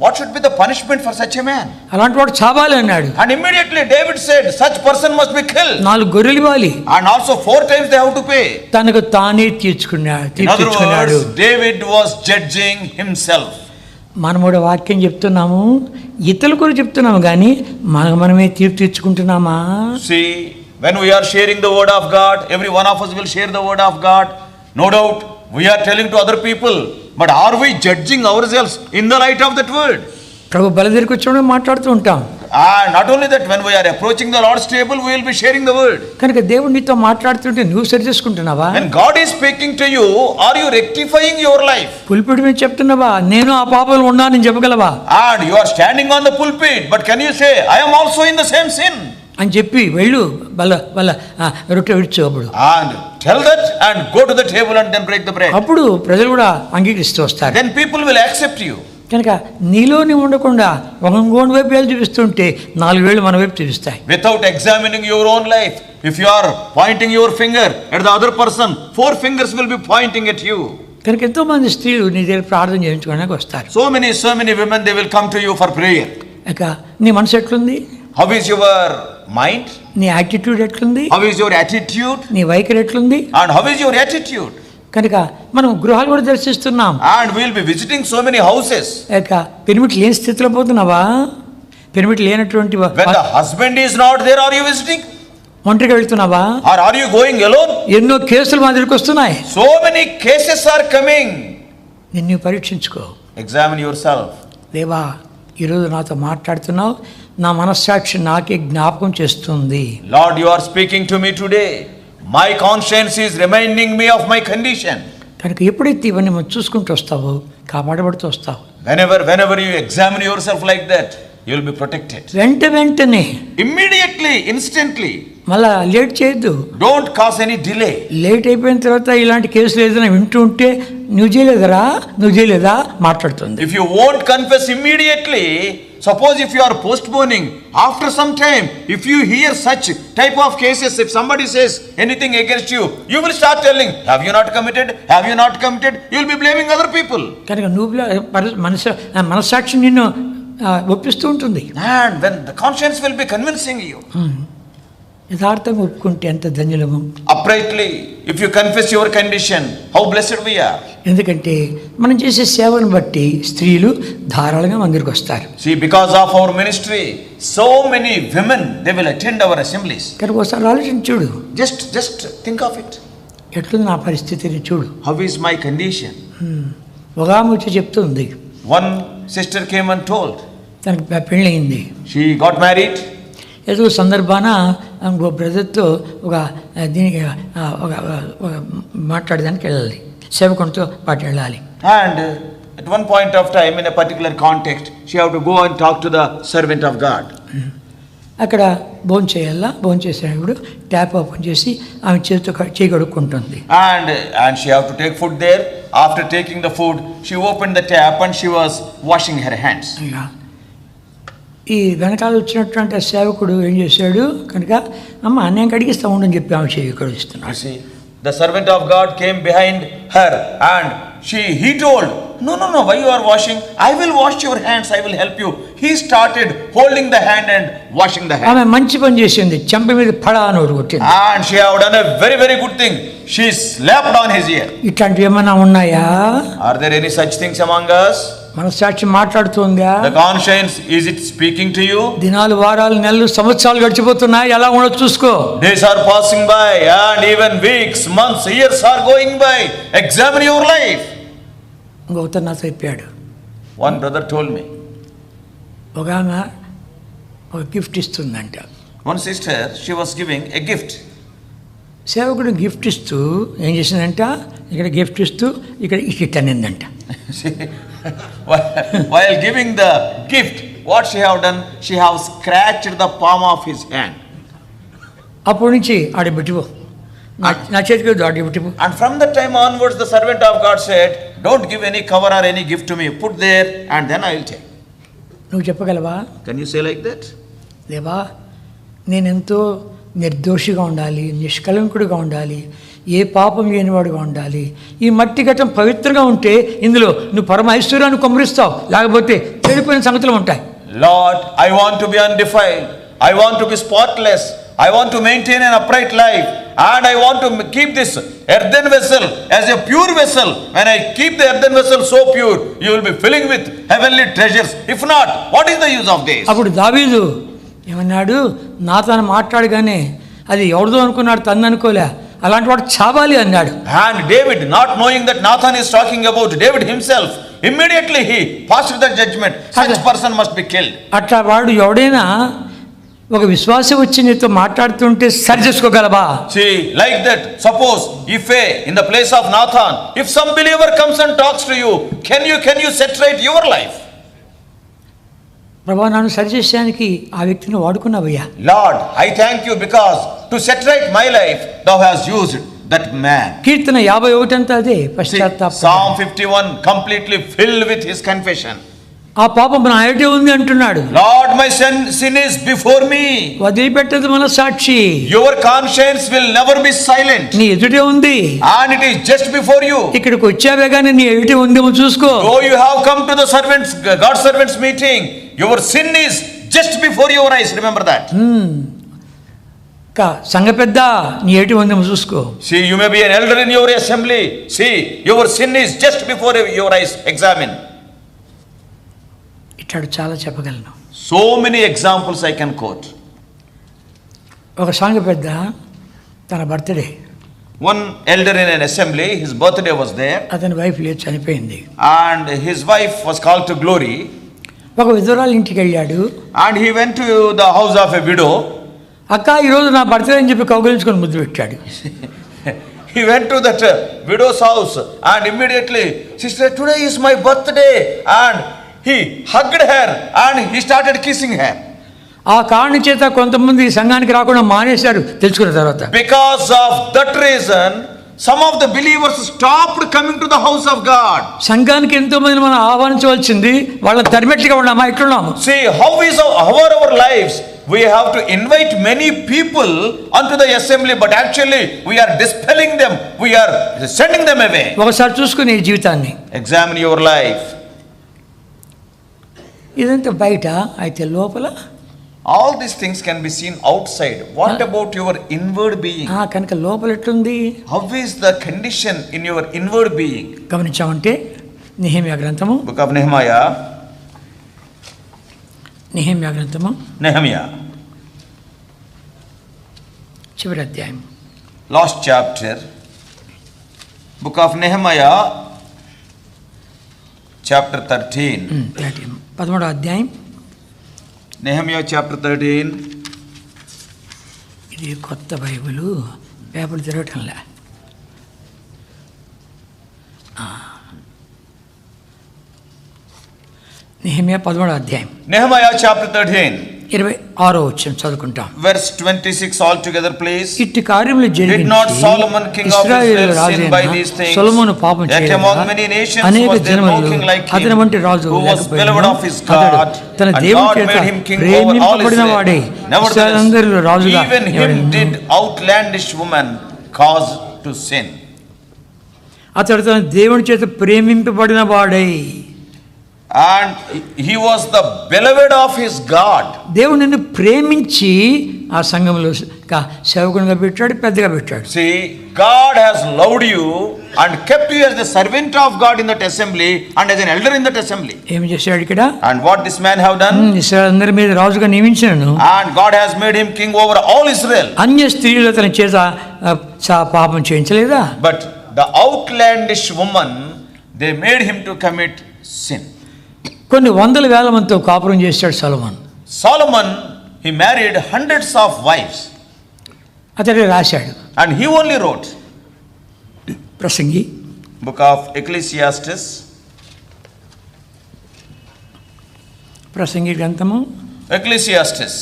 S3: what should be the punishment for such a man?
S2: అలాంటి వాడు చావాలి అన్నాడు.
S3: And immediately David said, such person must be killed.
S2: 4 గొర్రెలు ఇవ్వాలి.
S3: And also 4 times they have to pay.
S2: తనకు తానే తీర్చుకున్నాడు.
S3: In other words, David was judging himself.
S2: మనముడు వాక్యం చెప్తున్నాము, ఇతరుల గురించి చెప్తున్నాము కానీ మనమే తీర్పు తీర్చుకుంటున్నామా?
S3: See, when we are sharing the word of God, every one of us will share the word of God. No doubt we are telling to other people, but are we judging ourselves in the light of that word?
S2: ప్రభు బల దగ్గరికి వచ్చినప్పుడు మాట్లాడుతూ ఉంటాం.
S3: And not only that, when we are approaching the Lord's table, we will be sharing the word.
S2: కనుక దేవుడు నీతో మాట్లాడుతుంటే నువ్వు సరి చేసుకుంటున్నావా?
S3: When God is speaking to you, are you rectifying your life?
S2: Pulpit మీద చెప్తున్నావా నేను ఆ పాపంలో ఉన్నానని చెప్పగలవా?
S3: And you are standing on the pulpit, but can you say I am also in the same sin?
S2: అని చెప్పి వెళ్ళు బల రొట్టె విడిచు అప్పుడు.
S3: And tell that and go to the table and then break the bread.
S2: అప్పుడు ప్రజలు కూడా అంగీకరిస్తూ వస్తారు.
S3: Then people will accept you.
S2: కనుక నీలోని ఉండకుండా ఒక ఇంకోటి వైపు వేలు చూపిస్తుంటే 4 వేలు మన వైపు చూపిస్తాయి.
S3: Without examining your own life, if you are pointing your finger at the other person, 4 fingers will be pointing at you.
S2: కనుక ఎంతో మంది స్త్రీలు నీ దగ్గర ప్రార్థన చేయించుకోవడానికి వస్తారు.
S3: So many women, they will come to you for prayer.
S2: ఇక నీ మనసు ఎట్లుంది?
S3: How is your mind?
S2: నీ యాటిట్యూడ్ ఎట్లుంది?
S3: How is your attitude?
S2: నీ వైఖరి ఎట్లుంది?
S3: And how is your attitude?
S2: కనుక మనం గృహాలు కూడా దర్శిస్తున్నాం.
S3: And we will be visiting so many houses.
S2: ఇక పెనిమిటి లేని స్థితిలో పోతున్నావా? పెనిమిటి లేనటువంటి
S3: when the husband is not there, are you visiting?
S2: ఒంటరిగా వెళ్తున్నావా?
S3: Or are you going alone?
S2: ఎన్నో కేసులు మా దగ్గరికి వస్తున్నాయి.
S3: So many cases are coming.
S2: నిన్ను పరీక్షించుకో.
S3: Examine yourself.
S2: దేవా, ఈరోజు నాతో మాట్లాడుతున్నావు, నా మనస్సాక్షి నాకే జ్ఞాపకం చేస్తుంది.
S3: Lord, you are speaking to me today. My conscience is reminding me of my condition.
S2: కనుక ఎప్పుడైతే ఇవన్నీ మనం చూసుకుంటూ వస్తావో కాపాడబడుతూ వస్తావు.
S3: Whenever you examine yourself like that, you will be protected.
S2: వెంటనే
S3: Immediately, instantly.
S2: మళ్ళా లేట్ చేయొద్దు.
S3: Don't cause any delay.
S2: Late అయిపోయిన తర్వాత ఇలాంటి కేసులు ఏదైనా వింటూ ఉంటే నువ్వు చేయలేదా మాట్లాడుతుంది.
S3: If you won't confess immediately, suppose if you are postponing, after some time, if you hear such type of cases, if somebody says anything against you, you will start telling, have you not committed? You will be blaming other people.
S2: కనుక నువ్వు మనస్సాక్షి నిన్ను ఒప్పిస్తూ ఉంటుంది.
S3: And when the conscience will be convincing you.
S2: యథార్థంగా ఒప్పుకుంటే ఎంత ధన్యులము.
S3: Uprightly, if you confess your condition, how blessed we are.
S2: ఎందుకంటే మనం చేసే సేవను బట్టి స్త్రీలు ధారాళంగా మందిరికి వస్తారు.
S3: See, because of our ministry, so many women, they will attend our assemblies.
S2: కనుక ఒకసారి ఆలోచించి చూడు.
S3: Just think of it.
S2: ఎట్లుంది నా పరిస్థితిని చూడు.
S3: How is my condition?
S2: ఒక ఆమె వచ్చి చెప్తుంది.
S3: One sister came and told.
S2: తనకు పెళ్ళయింది.
S3: She got married.
S2: ఏదో సందర్భాన ఇంకో బ్రదర్తో దీనికి మాట్లాడడానికి వెళ్ళాలి, సేవకునితో పాటు వెళ్ళాలి.
S3: And at one point of time, in a particular context, she had to go and talk to the servant of God.
S2: అక్కడ భోజనం చేయాలా, భోజనం చేసేటప్పుడు ట్యాప్ ఓపెన్ చేసి ఆమె చేతితో చేయి కడుక్కుంటుంది.
S3: And she have to take food there. After taking the food, she opened the tap and she was washing her hands.
S2: ఈ వెనకాల వచ్చినటువంటి సేవకుడు ఏం చేశాడు కనుక, అమ్మ నేను కడిగిస్తా ఉండని చెప్పి ఆమె చేయి కడిగిస్తున్నాడు.
S3: You see, the servant of God came behind her and he told, no, why you are washing? I will wash your hands, I will help you. He started holding the hand and washing the hand.
S2: ఆమె మంచి పని చేసింది, చెంప మీద పడా అని కొట్టింది.
S3: And she have done a very, very good thing. She slapped on his ear.
S2: ఇట్లాంటివి ఏమైనా ఉన్నాయా?
S3: Are there any such things among us?
S2: మనసాక్షి మాట్లాడుతుందా?
S3: The conscience, is it speaking to you?
S2: దినాలు, వారాలు, నెలలు, సంవత్సరాలు గడిచిపోతున్నాయి, ఎలా ఉండదు చూసుకో.
S3: Days are passing by and even weeks, months, years are going by. Examine your life.
S2: Gautam నాతో చెప్పాడు.
S3: One brother told me.
S2: ఒక ఆమె ఒక గిఫ్ట్ ఇస్తుందంట.
S3: One sister, she was giving a gift.
S2: సేవకుడు గిఫ్ట్ ఇస్తూ ఏం చేసిందంట, ఇక్కడ గిఫ్ట్ ఇస్తూ ఇక్కడ ఇట్ అనిందంట.
S3: While giving the gift, what she have done? She have scratched the palm of his hand.
S2: అప్పటి నుంచి ఆడబెట్టిపో, నా చేతికి ఆడబెట్టిపో.
S3: And from that time onwards, the servant of God said, don't give any cover or any gift to me. Put there and then I will take.
S2: నువ్వు చెప్పగలవా?
S3: Can you say like that?
S2: దేవా, నేనెంతో నిర్దోషిగా ఉండాలి, నిష్కలంకుడిగా ఉండాలి, ఏ పాపం లేనివాడుగా ఉండాలి, ఈ మట్టి ఘటం పవిత్రంగా ఉంటే ఇందులో నువ్వు పరమ ఐశ్వర్యాన్ని కుమ్మరిస్తావు, లేకపోతే చెడిపోయిన సంగతులు ఉంటాయి.
S3: Lord, I want to be undefiled, I want to be spotless, I want to maintain an upright life, and I want to keep this earthen vessel as a pure vessel. When I keep the earthen vessel so pure, you will be filling with heavenly treasures. If not, what is the use of this?
S2: అప్పుడు దావీదు ఏమన్నాడు, నాతో మాట్లాడగానే అది ఎవరిదో అనుకున్నాడు, తను అనుకోలే, అలాంటి వాడు చావాలి అన్నాడు.
S3: And David, not knowing that Nathan is talking about David himself, immediately he passed the judgment. Such person must be killed.
S2: అట్లా వాడు ఎవడైనా ఒక విశ్వాసం వచ్చి నీతో మాట్లాడుతుంటే సరి చేసుకోగలవా?
S3: See, like that, suppose if in the place of Nathan, if some believer comes and talks to you, can you set right your life?
S2: ప్రభా, నన్ను సరిచేయడానికి ఆ వ్యక్తిని వాడుకున్నావయ్యా.
S3: Lord, I thank you because to set right my life, thou hast used that man.
S2: కీర్తన 51 అంతా అదే పశ్చాత్తాపం.
S3: Psalm 51 completely filled with his confession.
S2: ఆ పాపం నా ఎదుటే ఉంది అంటున్నాడు.
S3: Lord, my sin is before me.
S2: వదిలిపెట్టదు మన సాక్షి.
S3: Your conscience will never be silent.
S2: నీ ఎదుటే ఉంది.
S3: And it is just before you.
S2: ఇక్కడికి వచ్చావే గానీ నీ ఎదుటే ఉందేమో చూసుకో.
S3: Though you have come to the God's servants meeting, your sin is just before your eyes. Remember that.
S2: సంఘ పెద్ద నీ ఎదుటే ఉందేమో చూసుకో.
S3: See, you may be an elder in your assembly. See, your sin is just before your eyes. Examine.
S2: ఇట్లాడు చాలా చెప్పగలను.
S3: So many examples I can quote.
S2: ఒక సంఘ పెద్ద తన birthday,
S3: one elder in an assembly, his birthday was there,
S2: అతని wife లేదు, చనిపోయింది,
S3: and his wife was called to glory.
S2: ఒక విధవరాలు ఇంటికి వెళ్ళాడు,
S3: and he went to the house of a widow.
S2: అక్క ఈరోజు నా బర్త్డే అని చెప్పి కౌగిలించుకొని ముద్దు పెట్టాడు.
S3: He went to that widow's house and immediately she said, today is my birthday, and he hugged her and he started kissing her.
S2: ఆ కారణం చేత కొంతమంది సంఘానికి రాకుండా మానేశారు తెలుసుకున్న తర్వాత.
S3: Because of that reason, some of the believers stopped coming to the house of God.
S2: సంఘానికి ఎంతో మంది మనం ఆహ్వానించవలసింది, వాళ్ళని తరిమెట్లుగా ఉన్నామా, ఎట్లున్నాము?
S3: See, how are our lives? We have to invite many people onto the assembly, but actually we are dispelling them, we are sending them away.
S2: ఒకసారి చూసుకుని జీవితాన్ని
S3: examine your life.
S2: ఇదంతా బయట, అయితే లోపల
S3: all these things can be seen outside. What about your inward being?
S2: కనుక లోపల ఎట్లుంది?
S3: How is the condition in your inward being?
S2: గమనించామంటే Nehemiah గ్రంథము,
S3: book of Nehemiah,
S2: నెహెమ్యా గ్రంథము,
S3: Nehemiah,
S2: చివరి అధ్యాయం,
S3: last chapter, book of Nehemiah, chapter 13.
S2: 13వ అధ్యాయం,
S3: Nehemiah chapter 13.
S2: ఇది కొత్త బైబిలు, పేపర్ తిరగటంలే. నెహెమ్యా 13వ అధ్యాయం,
S3: Nehemiah chapter 13.
S2: 26వ వచనం చదువుకుంటాం.
S3: Verse 26 altogether, please.
S2: ఇట్టి కార్యములు
S3: Did
S2: జరిగించి
S3: not Solomon king of
S2: ఇశ్రాయేలు
S3: Israel sin by
S2: రాజైన
S3: these things?
S2: సొలొమోను పాపం
S3: Yet
S2: చేయగా
S3: among many nations
S2: అనేక
S3: was there no
S2: జనములు
S3: king like
S2: అతని
S3: him,
S2: వంటి రాజు
S3: who was beloved
S2: లేకపోయినా
S3: of his God,
S2: అతడు తన
S3: and
S2: దేవుని
S3: God
S2: చేత
S3: made him king over all
S2: ప్రేమింపబడిన వాడే
S3: Israel.
S2: ఇశ్రాయేలందరిలో
S3: Nevertheless,
S2: రాజుగా
S3: even him did outlandish woman cause to sin.
S2: అతడు తన దేవుని చేత ప్రేమింపబడిన వాడై,
S3: And he was the beloved of his God.
S2: దేవుడు నిన్ను ప్రేమించి ఆ సంఘంలో సేవకునిగా పెట్టాడు, పెద్దగా పెట్టాడు.
S3: See, God has loved you and kept you as the servant of God in that assembly and as an elder in that assembly.
S2: ఏమి చేశాడు ఇక్కడ?
S3: And what this man have done?
S2: ఇశ్రాయేలందరి మీద రాజుగా నియమించాను.
S3: And God has made him king over all Israel.
S2: అన్య స్త్రీలు అతని చేత పాపం చేయించలేదా?
S3: But the outlandish woman, they made him to commit sin.
S2: కొన్ని వందల వేల మందితో కాపురం చేశాడు Solomon.
S3: Solomon, he married hundreds of wives.
S2: అతడే రాశాడు.
S3: And he only wrote
S2: Prasangi,
S3: book of Ecclesiastes,
S2: ప్రసంగి గ్రంథము
S3: Ecclesiastes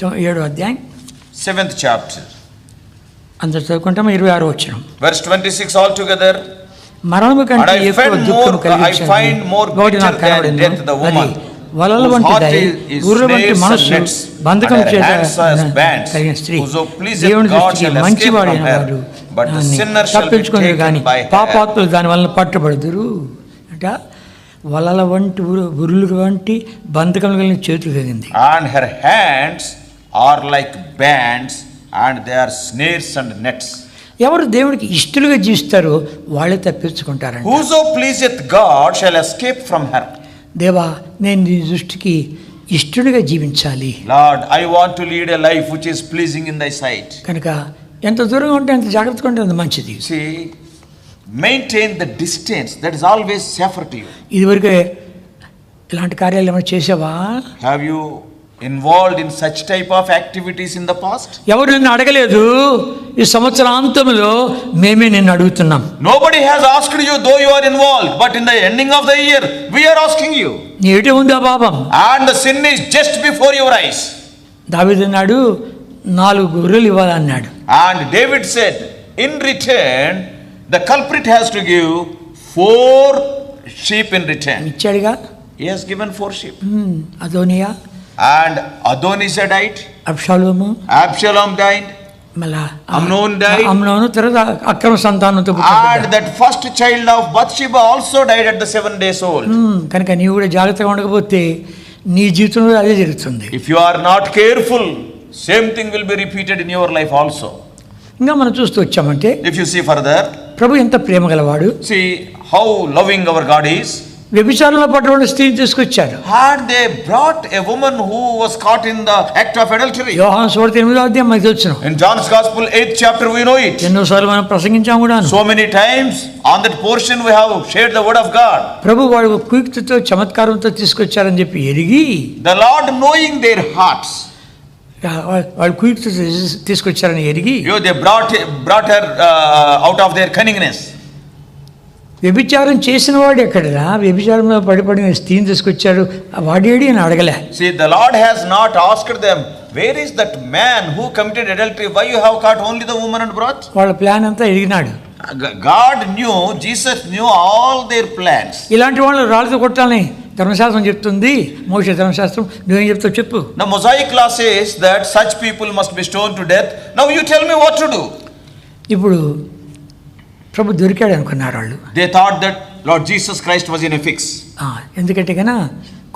S2: 7వ అధ్యాయం
S3: 7th chapter,
S2: అందరు చదువుకుంటాము. 26వ వచనం.
S3: verse 26 altogether.
S2: మరణము
S3: And
S2: కంటే
S3: I
S2: ఎక్కువ
S3: find
S2: దుఃఖము
S3: more
S2: ఒకటి నాకు
S3: bitter than
S2: కనబడింది.
S3: death the woman,
S2: అది వలల
S3: whose
S2: వంటి
S3: heart
S2: దయ,
S3: is
S2: గుర్ర వంటి
S3: snares and
S2: మనస్సు,
S3: nets,
S2: బంధకం
S3: and her
S2: చేత
S3: hands as bands.
S2: కలిగిన స్త్రీ.
S3: Whoso pleaseth
S2: దేవుని
S3: God
S2: దృష్టికి
S3: shall escape
S2: మంచివాడైన
S3: from her,
S2: వాడు
S3: but the
S2: దాన్ని
S3: sinner shall be
S2: తప్పించుకునేది
S3: taken
S2: కానీ
S3: by her.
S2: పాపాత్ములు దాని వలన పట్టుబడుదురు అంట. వలల వంటి ఉరులు వంటి బంధకం కలిగిన చేతులు కలిగింది.
S3: And her hands are like bands, and they are snares and nets.
S2: ఎవరు దేవుడికి ఇష్టలుగా జీవిస్తారో వాళ్ళే తప్పించుకుంటారంట.
S3: Whoso pleaseth God shall escape from her.
S2: దేవా, నేను నీ దృష్టికి ఇష్టడుగా జీవించాలి.
S3: Lord, I want to lead a life which is pleasing in thy sight.
S2: కనుక ఎంత దూరంగా ఉంటే అంత జాగ్రత్తగా ఉంటే అంత మంచిది.
S3: See, maintain the distance. That is always safer to you.
S2: ఇదివరకే ఇలాంటి కార్యాలు ఏమైనా చేసావా?
S3: Have you involved in such type of activities in the past?
S2: ఎవరు నిన్ను అడగలేదు. ఈ సంవత్సరాంతంలో మేమే నిన్ను అడుగుతున్నాం.
S3: Nobody has asked you, though you are involved, but in the ending of the year we are asking you.
S2: నీ ఎటు ఉంది ఆ పాపం?
S3: And the sin is just before your eyes.
S2: దావీదు అన్నాడు, 4 గొర్రెలు ఇవ్వాలన్నాడు.
S3: And David said, in return the culprit has to give 4 sheep in return.
S2: ఇచ్చాడుగా.
S3: He has given 4 sheep.
S2: Adonijah,
S3: And Adonizedite,
S2: Absalom
S3: died.
S2: మళ్ళా
S3: Amnon died.
S2: అమ్నోను తర్వాత అక్రమ సంతానంతో
S3: And that first child of Bathsheba also died at the 7 days old.
S2: కనుక నీవు కూడా జాగ్రత్తగా ఉండకపోతే నీ జీవితంలో అదే జరుగుతుంది.
S3: If you are not careful, same thing will be repeated in your life also.
S2: ఇంకా మనం చూస్తూ వచ్చామంటే,
S3: If you see further,
S2: ప్రభు ఎంత ప్రేమ గలవాడు.
S3: see how loving our God is.
S2: వ్యభిచారంలో పట్టుబడిన స్త్రీని తీసుకొచ్చారు.
S3: And they brought a woman who was caught in the act of adultery.
S2: యోహాను సువార్త 8వ అధ్యాయం మనకు తెలుసును.
S3: In John's Gospel 8th chapter we know it.
S2: ఎన్నోసార్లు మనం ప్రసంగించాము కూడా.
S3: So many times on that portion we have shared the word of God.
S2: ప్రభు వాడు కుయుక్తితో చమత్కారంతో తీసుకొచ్చారని చెప్పి ఎరిగి,
S3: The Lord knowing their hearts,
S2: వాళ్ళు కుయుక్తితో తీసుకొచ్చారని ఎరిగి,
S3: they brought her out of their cunningness.
S2: వ్యభిచారం చేసిన వాడు ఎక్కడరా? వ్యభిచారంలో పడిపడిన స్త్రీని తీసుకొచ్చాడు, వాడేడి అని అడగలే.
S3: See, the Lord has not asked them, where is that man who committed adultery? Why you have caught only the woman and brought?
S2: వాళ్ళ ప్లాన్ అంతా ఎరిగినాడు.
S3: God knew, Jesus knew all their plans.
S2: ఇలాంటి వాళ్ళు రాళ్ళతో కొట్టాలని ధర్మశాస్త్రం చెప్తుంది. మోషే ధర్మశాస్త్రం, నువ్వేం చెప్తావు చెప్పు.
S3: Now Mosaic law says that such people must be stoned to death. Now you tell me what to do.
S2: ఇప్పుడు ప్రభు దొరికాడు అనుకున్నారు వాళ్ళు.
S3: They thought that Lord Jesus Christ was in a fix.
S2: ఎందుకంటే కన్నా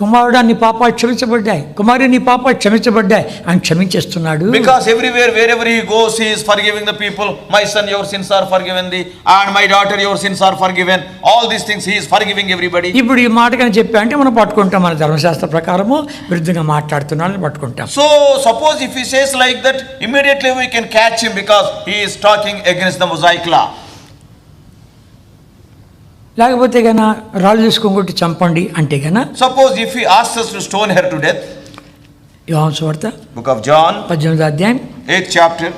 S2: కుమారుడా నీ పాపాలు క్షమించబడ్డాయి, కుమారి నీ పాపాలు క్షమించబడ్డాయి అని క్షమించేస్తున్నాడు.
S3: Because everywhere, wherever he goes, he is forgiving the people. My son, your sins are forgiven thee, and my daughter, your sins are forgiven. All these things he is forgiving everybody.
S2: ఇప్పుడు ఈ మాట కానీ చెప్పా అంటే మనం పట్టుకుంటాం, మన ధర్మశాస్త్ర ప్రకారము విరుద్ధంగా మాట్లాడుతున్నాడని పట్టుకుంటాం.
S3: So suppose if he says like that, immediately we can catch him because he is talking against the Mosaic law.
S2: లేకపోతే గనా రాళ్ళు తీసుకొని కొట్టి చంపండి అంటే గనా,
S3: suppose if he asks us to stone her to death,
S2: యోహాను సువార్త
S3: book of John
S2: 18వ అధ్యాయం
S3: 8th chapter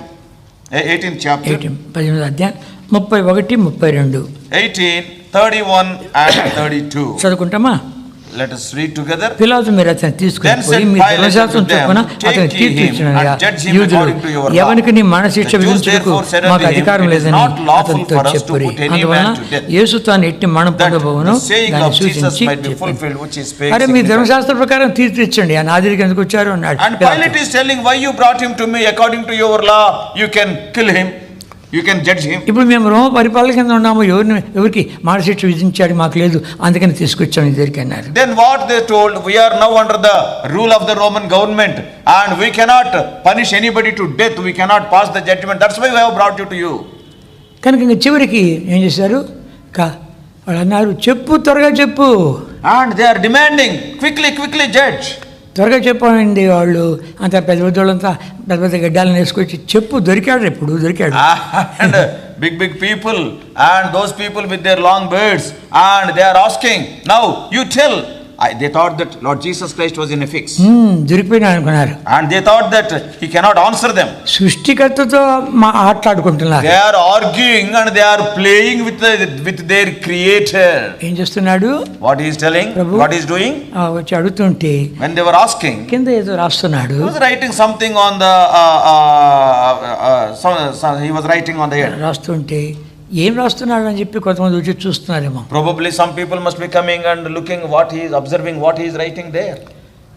S3: 18th chapter
S2: 18వ అధ్యాయం 31, 32
S3: 18, 31 and 32
S2: చదువుకుంటామా?
S3: Let us read together.
S2: పిలాతు మీరు అతన్ని తీసుకుని
S3: Then
S2: పోయి
S3: said
S2: మీ
S3: Pilate
S2: ధర్మశాస్త్రం
S3: unto them,
S2: చొప్పున
S3: Take
S2: అతను
S3: ye
S2: తీర్పు
S3: him
S2: ఇచ్చినగా
S3: and judge him
S2: యూదులు
S3: according to your law.
S2: ఎవరికి నీ మరణశిక్ష
S3: The Jews
S2: విధించుటకు
S3: therefore said
S2: మాకు
S3: unto him,
S2: అధికారం
S3: It is
S2: లేదని
S3: not lawful
S2: అతనితో
S3: for us to
S2: చెప్పారు.
S3: put any
S2: అందువలన
S3: man to death,
S2: యేసు తాను ఎట్టి మరణం
S3: that
S2: పొందబోవును
S3: the saying
S2: దాన్ని
S3: of Jesus
S2: సూచించి
S3: might be
S2: చెప్పాడు.
S3: fulfilled, which is saying
S2: అరే మీ ధర్మశాస్త్ర ప్రకారం తీర్పు ఇచ్చండి, ఆ నాదిరికి ఎందుకు వచ్చారు అన్నాడు.
S3: And Pilate is telling, why you brought him to me according to your law? You can kill him, you can judge him.
S2: ఇప్పుడు మేము రోమ పరిపాలన కింద ఉన్నాము, ఎవరికి మరణశిక్ష విధించాడు మాకు లేదు, అందుకని తీసుకొచ్చాము ఇద్దరికి అన్నారు.
S3: Then what they told, we are now under the rule of the Roman government and we cannot punish anybody to death, we cannot pass the judgment, that's why we have brought you to you.
S2: కనుక ఇంక చివరికి ఏం చేశారు, వాళ్ళు అన్నారు చెప్పు, త్వరగా చెప్పు.
S3: And they are demanding, quickly judge.
S2: త్వరగా చెప్పండి. వాళ్ళు అంత పెద్ద పెద్దోళ్ళంతా పెద్ద పెద్ద గడ్డాలను వేసుకొచ్చి చెప్పు, దొరికాడు దొరికాడు.
S3: And big people and those people with their long beards, and they are asking, now you tell. They thought that Lord Jesus Christ was in a fix.
S2: దొరికిపోయినా అనుకున్నారు.
S3: And they thought that he cannot answer them.
S2: సృష్టికర్తతో ఆటలాడుకుంటున్నారు.
S3: They are arguing and they are playing with their creator.
S2: ఏం చేస్తున్నాడు,
S3: what he is telling, what he is doing,
S2: వచ్చి అడుగుతుంటే
S3: when they were asking,
S2: కింద ఏదో రాస్తున్నాడు.
S3: he was writing something on the he was writing on the head.
S2: రాస్తుంటే ఏం రాస్తున్నాడు అని చెప్పి కొంతమంది వచ్చి చూస్తున్నారేమో.
S3: Probably some people must be coming and looking what he is observing, what he is writing there.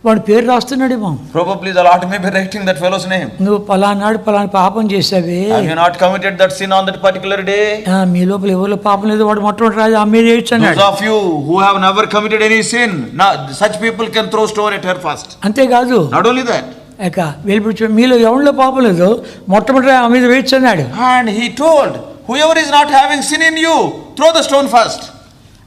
S2: వాడి పేరు రాస్తున్నాడేమో.
S3: Probably the Lord may be writing that fellow's name.
S2: నువ్వు పలానాడు పలానా పాపం చేసావే,
S3: have you not committed that sin on that particular day?
S2: మీ లోపల ఎవరిలో పాపం లేదు, వాడు మొట్టమొదటి రాజు ఆ మీద చేయొచ్చు అన్నాడు.
S3: Those of you who have never committed any sin, now such people can throw stone at her first.
S2: అంతేకాదు,
S3: not only that,
S2: వెలిపించు మీలో ఎవరిలో పాపం లేదు, మొట్టమొదటి ఆ మీద వేయొచ్చు అన్నాడు.
S3: and he told, whoever is not having sin in you, throw the stone first.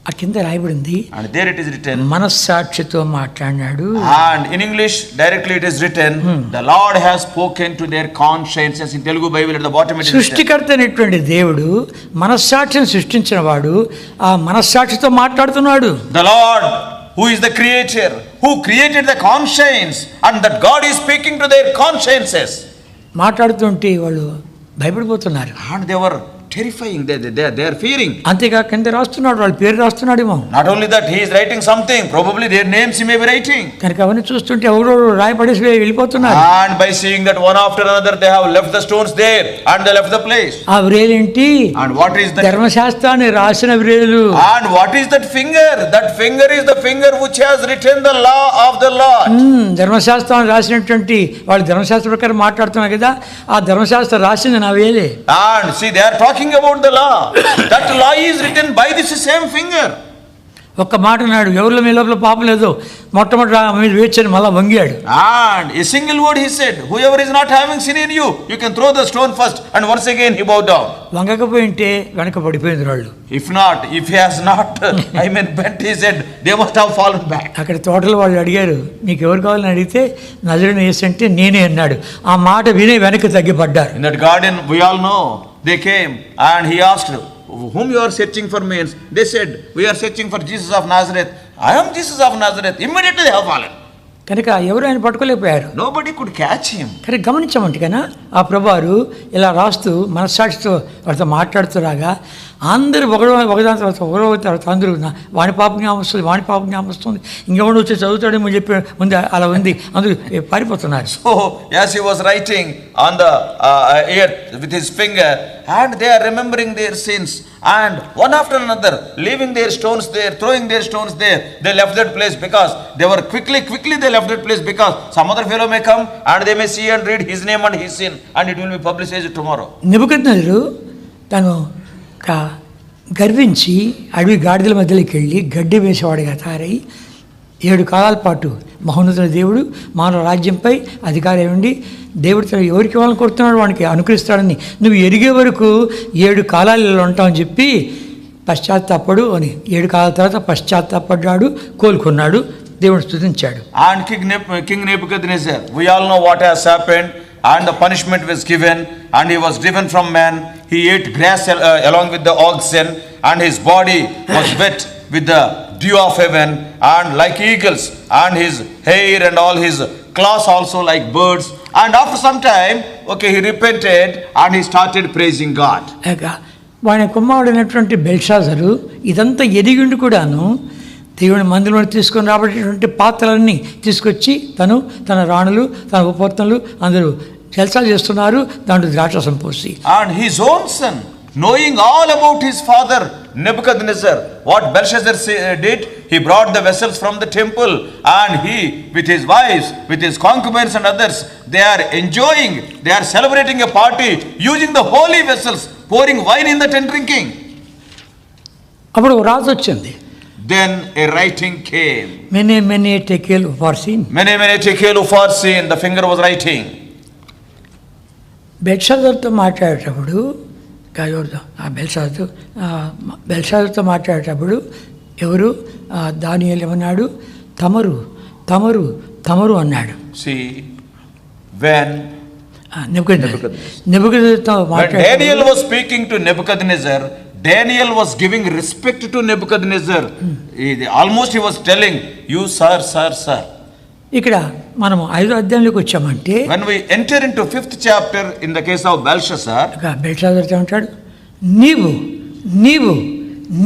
S2: ఆ కింద రాయబడింది,
S3: and there it is written,
S2: మనస్సాక్షితో మాట్లాడాడు.
S3: and in English directly it is written, the Lord has spoken to their consciences. in Telugu Bible at the bottom it is
S2: సృష్టికర్త అయినటువంటి దేవుడు మనస్సాక్షిని సృష్టించిన వాడు ఆ మనస్సాక్షితో మాట్లాడుతున్నాడు.
S3: the Lord who is the creator, who created the conscience, and that God is speaking to their consciences.
S2: మాట్లాడుతుంటే వాళ్ళు భయపడిపోతున్నారు.
S3: and they were terrifying, they are fearing.
S2: అంతేగా కింద రాస్తున్నాడు, వాళ్ళ పేరు రాస్తున్నాడేమో.
S3: not only that, he is writing something, probably their names he may be writing.
S2: కనుక అవన్నీ చూస్తుంటే ఎవరో రాయపడేసి వెళ్ళిపోతున్నారు.
S3: and by seeing that one after another they have left the stones there and they left the place.
S2: ఆ వ్రేలేంటి,
S3: and what is that
S2: ధర్మశాస్త్రాన్ని రాసిన వ్రేలు.
S3: and what is that finger? that finger is the finger which has written the law of the Lord.
S2: ధర్మశాస్త్రాన్ని రాసినటువంటి వాళ్ళు ధర్మశాస్త్ర ప్రకారం మాట్లాడుతున్నారు కదా, ఆ ధర్మశాస్త్రం రాసింది నా వేలే.
S3: and see, they are talking about the law. that law is written by this same finger.
S2: ఒక్క మాట అన్నాడు, ఎవరిలో మీ లోపల పాపం లేదు, మొట్టమొదటి మీద వేచని మళ్ళా వంగాడు.
S3: and a single word he said, whoever is not having sin in you, you can throw the stone first. and once again he bowed down.
S2: వంగకపోయింటే వెనక పడిపోయింది వాళ్ళు.
S3: if he has not bent his head, they must have fallen back.
S2: అక్కడ తోటలో వాళ్ళు అడిగారు, మీకు ఎవరు కావాలని అడిగితే నజరేయుడు యేసు అంటే నేనే అన్నాడు. ఆ మాట విని వెనక్కి తగ్గిపడ్డారు.
S3: in that garden we all know, they came and he asked, whom you are searching for means? They said, we are searching for Jesus of Nazareth. I am Jesus of Nazareth. Immediately they have fallen.
S2: కనుక ఎవరు ఆయన పట్టుకోలేకపోయారు.
S3: nobody could catch him.
S2: కానీ గమనించమంటే కన్నా ఆ ప్రభువారు ఇలా రాస్తూ మనస్సాక్షితో వాళ్ళతో మాట్లాడుతురాగా అందరూ ఒకదాని తర్వాత అందరూ వాణి పాప జ్ఞాపస్తుంది, వాణి పాప జ్ఞాపస్తుంది, ఇంకెవడు వచ్చి చదువుతాడేమో చెప్పి ముందు అలా ఉంది, అందరూ పారిపోతున్నారు.
S3: so as he was writing on the earth with his finger, and they are remembering their sins, and one after another leaving their stones there, throwing their stones there, they left that place because they were quickly they left that place because some other fellow may come and they may see and read his name and his sin, and it will be published tomorrow.
S2: నెబుకద్నెజరు తను గర్వించి అడవి గాడిదల మధ్యలోకి వెళ్ళి గడ్డి వేసేవాడిగా తయారై 7 కాలాల పాటు మహోన్నతుల దేవుడు మానవ రాజ్యంపై అధికారం ఉండి దేవుడు ఎవరికి వాళ్ళని కొడుతున్నాడు వానికి అనుకరిస్తాడని నువ్వు ఎరిగే వరకు 7 కాలాలలో ఉంటామని చెప్పి పశ్చాత్తాపడు అని 7 కాలాల తర్వాత పశ్చాత్తాపడ్డాడు, కోలుకున్నాడు, దేవుడు స్తుతించాడు.
S3: and king Nebuchadnezzar, we all know what has happened, and the punishment was given, and he was driven from man. He ate grass along with the oxen, and his body was wet with the dew of heaven, and like eagles, and his hair and all his claws also like birds. And after some time, he repented and he started praising God.
S2: వాని కుమారుడైనటువంటి Belshazzar ఇదంతా ఎరిగిండు కూడాను దేవుని మందిరంలో తీసుకొని రాబడేటువంటి పాత్రలన్నీ తీసుకొచ్చి తన రాణులు తన ఉపవర్తనలు అందరూ జల్సాలు చేస్తున్నారు, దాంట్లో ద్రాక్షరసం పోసి.
S3: And his own son, knowing all about his father Nebuchadnezzar, what Belshazzar did, he brought the vessels from the temple, and he, with his wives, with his concubines and others, they are enjoying, they are celebrating a party using the holy vessels, pouring wine in that and drinking.
S2: అప్పుడు రాజు వచ్చింది.
S3: Then a writing came.
S2: Mene tekel ufarsin.
S3: Mene tekel ufarsin, the finger was writing.
S2: బెల్షాజర్తో మాట్లాడేటప్పుడు బెల్షాజర్తో మాట్లాడేటప్పుడు ఎవరు దానియేలు ఏమన్నాడు? తమరు తమరు తమరు అన్నాడు.
S3: See, when
S2: నెబుకద్నెజర్తో మాట్లాడు,
S3: Daniel was speaking to Nebuchadnezzar, Daniel was giving respect to Nebuchadnezzar. Almost he was telling, you sir, sir, sir.
S2: ఇక్కడ మనం 5వ అధ్యాయంలోకి వచ్చామంటే,
S3: when we enter into 5th chapter in the case of Belshazzar,
S2: బెల్షాజర్తో అంటాడు, నీవు నీవు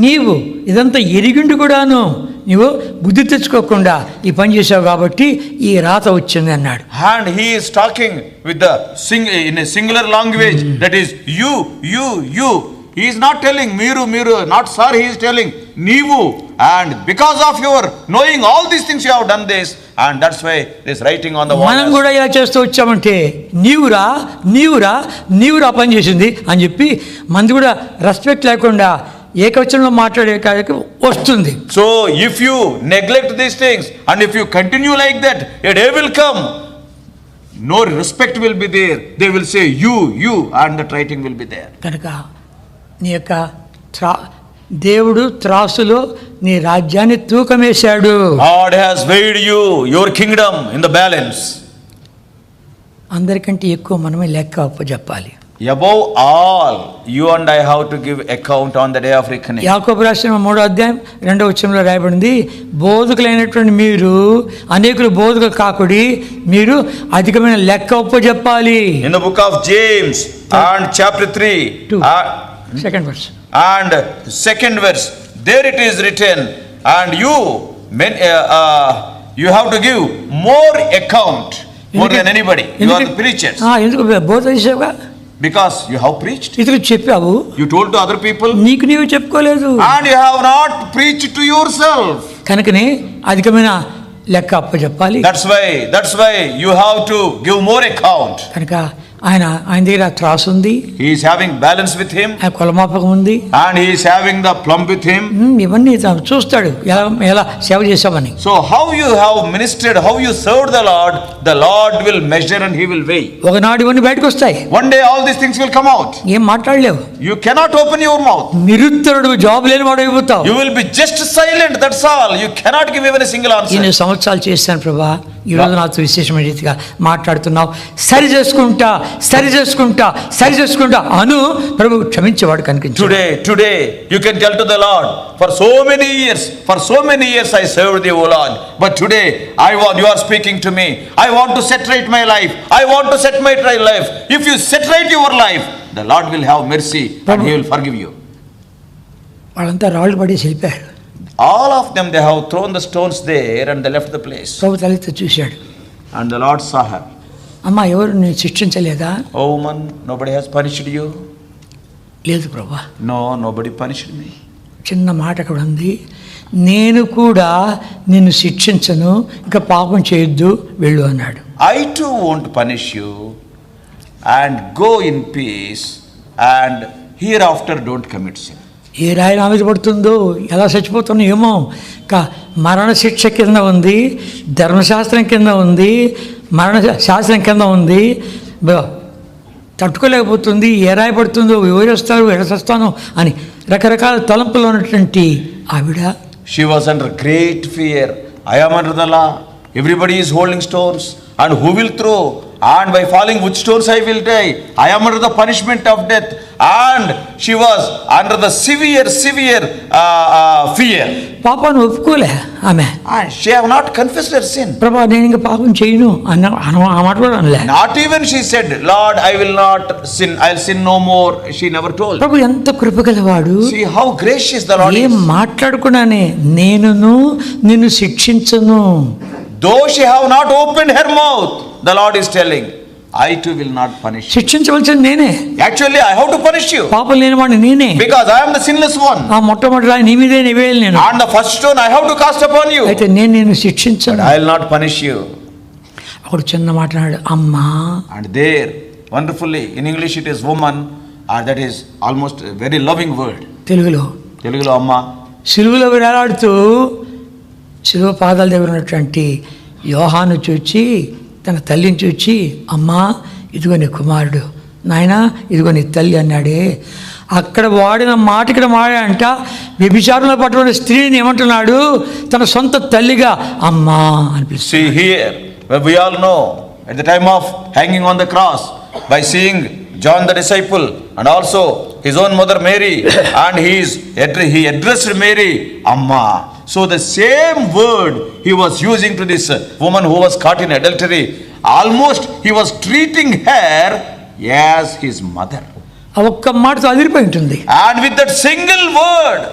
S2: నీవు ఇదంతా ఎరిగిండు కూడాను నీవు బుద్ధి తెచ్చుకోకుండా ఈ పని చేసావు కాబట్టి ఈ రాత వచ్చింది అన్నాడు.
S3: and he is talking with the in a singular language, that is you. He is not telling Miru, not sir, he is telling Nivu. And because of your knowing all these things, you have done this. And that's why this writing on the wall.
S2: మనం కూడా ఇలా చేస్తూ వచ్చామంటే నీవురా పని చేసింది అని చెప్పి మంది కూడా రెస్పెక్ట్ లేకుండా ఏకవచనంలో మాట్లాడే కార్యక్రమం వస్తుంది.
S3: So if you neglect these things and if you continue like that, a day will come, no respect will be there. They will say you and that writing will be there.
S2: కనుక నీ యొక్క దేవుడు త్రాసులో నీ రాజ్యాన్ని తూకమేశాడు.
S3: God has weighed you, your kingdom in the balance.
S2: అందరికంటే ఎక్కువ మనమే లెక్క అప్పచెప్పాలి.
S3: Above all, you and I have to give account on the day of reckoning.
S2: యాకోబు రాసిన 3వ అధ్యాయం 2వ వచనంలో రాయబడింది, బోధకులైనటువంటి మీరు అనేకులు బోధకులు కాకుడి, మీరు అధికమైన లెక్క అప్పచెప్పాలి.
S3: In the book of James and chapter 3,
S2: second verse.
S3: And second verse, there it is written, and you have to give more account, more than anybody. You are the preachers.
S2: ఎందుకు బోధ చేసావుగా?
S3: Because you have preached.
S2: ఇతరులకు చెప్పావు.
S3: You told to other people.
S2: నీకు నీవు చెప్పుకోలేదు.
S3: And you have not preached to yourself.
S2: కనుకనే అధికమైన లెక్క అప్పచెప్పాలి.
S3: That's why you have to give more account.
S2: కనుక ఆయన దగ్గర త్రాసు ఉంది.
S3: He is having balance with him.
S2: కొలమాపకం ఉంది.
S3: And he is having the plumb with him.
S2: ఇవన్నీ చూస్తాడు ఎలా సేవ చేసావని.
S3: So how you have ministered, how you served the Lord will measure and he will weigh.
S2: ఒకనాడు ఇవన్నీ బయటకు వస్తాయి.
S3: One day all these things will come out.
S2: ఏం మాట్లాడలేవు.
S3: You cannot open your mouth.
S2: నిరుత్తరుడు, జాబ్ లేని వాడు అయిపోతావు.
S3: You will be just silent, that's all. You cannot give even a single answer.
S2: ఇన్ని సంవత్సరాలు చేశాను ప్రభా, ఈ రోజు నాతో విశేషమైన రీతిగా మాట్లాడుతున్నావు, సరి చేసుకుంటా అను ప్రభు క్షమించేవాడు కనిపించాడు.
S3: Today you can tell to the Lord, for so many years I served thee, O Lord, but today you are speaking to me. I want to set right my life. I want to set my life. If you set right your life, the Lord will have mercy and he will forgive you.
S2: వాళ్ళంతా రాళ్ళు పడి వెళ్ళిపోయారు.
S3: All of them, they have thrown the stones there and they left the place.
S2: ప్రభు తలెత్తి చూశాడు.
S3: And the Lord saw her.
S2: అమ్మా, ఎవరు నేను శిక్షించలేదా?
S3: Oh woman, nobody has punished you.
S2: లేదు ప్రభా.
S3: No, nobody punished me.
S2: చిన్న మాట అక్కడ ఉంది, నేను కూడా నిన్ను శిక్షించను, ఇంకా పాపం చేయొద్దు, వెళ్ళు అన్నాడు.
S3: I too won't punish you, and go in peace, and hereafter don't commit sin.
S2: ఏ రాయి నా మీద పడుతుందో, ఎలా చచ్చిపోతున్నా ఏమో, మరణ శిక్ష కింద ఉంది, ధర్మశాస్త్రం కింద ఉంది, మరణ శాస్త్రం కింద ఉంది, తట్టుకోలేకపోతుంది, ఏ రాయి పడుతుందో, ఎవరేస్తారు, ఎడసస్తాను అని రకరకాల తలంపులు ఉన్నటువంటి ఆవిడ,
S3: she was under great fear. I am under the law, everybody is holding stones, and who will throw? and by falling wood stones I will die. I am under the punishment of death. And she was under the severe fear.
S2: పాపాన్ని ఒప్పుకోలే ఆమె.
S3: And she have not confessed her sin.
S2: ప్రభా నేను ఇంకా పాపం చేయను ఆ మాట కూడా అనలే.
S3: Not even she said, Lord, I will not sin, I'll sin no more. She never told.
S2: ప్రభు ఎంత కృపగలవాడు.
S3: See how gracious the Lord is.
S2: ఏం మాట్లాడకుండానే నిన్ను శిక్షించను.
S3: Though she have not opened her mouth, the Lord is telling, I too will not punish you.
S2: శిక్షించవలసింది నేనే.
S3: Actually, I have to punish you.
S2: పాపం లేనివాడిని నేనే.
S3: Because I am the sinless one.
S2: ఆ మొట్టమొదటి రాయి నీ మీదే వేయాలి నేను.
S3: And the first stone I have to cast upon you.
S2: అయితే నేను శిక్షించను.
S3: I will not punish you.
S2: అప్పుడు చిన్న మాట్లాడు అమ్మా.
S3: And there, wonderfully, in English it is woman, that is almost a very loving word. తెలుగులో అమ్మ. సిలువలో
S2: వేలాడుతూ సిలువ పాదాల దగ్గర ఉన్నటువంటి యోహాను చూచి తన తల్లిని చూచి అమ్మా ఇదిగో నీ కుమారుడు, నాయనా ఇదిగో నీ తల్లి అన్నాడే. అక్కడ వాడిన మాట ఇక్కడ మాడంట. వ్యభిచారంలో పట్టుకున్న స్త్రీని ఏమంటున్నాడు తన సొంత తల్లిగా అమ్మా అనిపిస్తుంది.
S3: See here, we all know at the time of hanging on the cross, by seeing John the disciple and also his own mother Mary, and he addressed Mary Amma. So the same word he was using to this woman who was caught in adultery, almost he was treating her as his mother.
S2: ఆ ఒక్క మాటతో అదిరిపోయి ఉంటుంది.
S3: And with that single word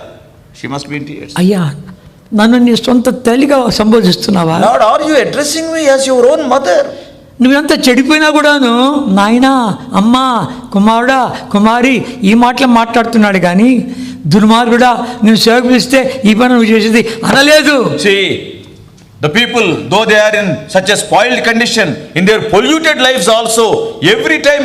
S3: she must be in tears.
S2: అయ్యా నన్ను నీ సొంత తల్లిగా సంబోధిస్తున్నావా?
S3: Lord, are you addressing me as your own mother?
S2: నువ్వెంత చెడిపోయినా కూడాను నాయనా అమ్మా కుమారుడా కుమారి ఈ మాటలు మాట్లాడుతున్నాడు కానీ దుర్మార్గుడా నేను సేవకులిస్తే ఈ పని నువ్వు చేసేది అనలేదు.
S3: See, the people, though they are in such a spoiled condition, in their polluted lives also, every time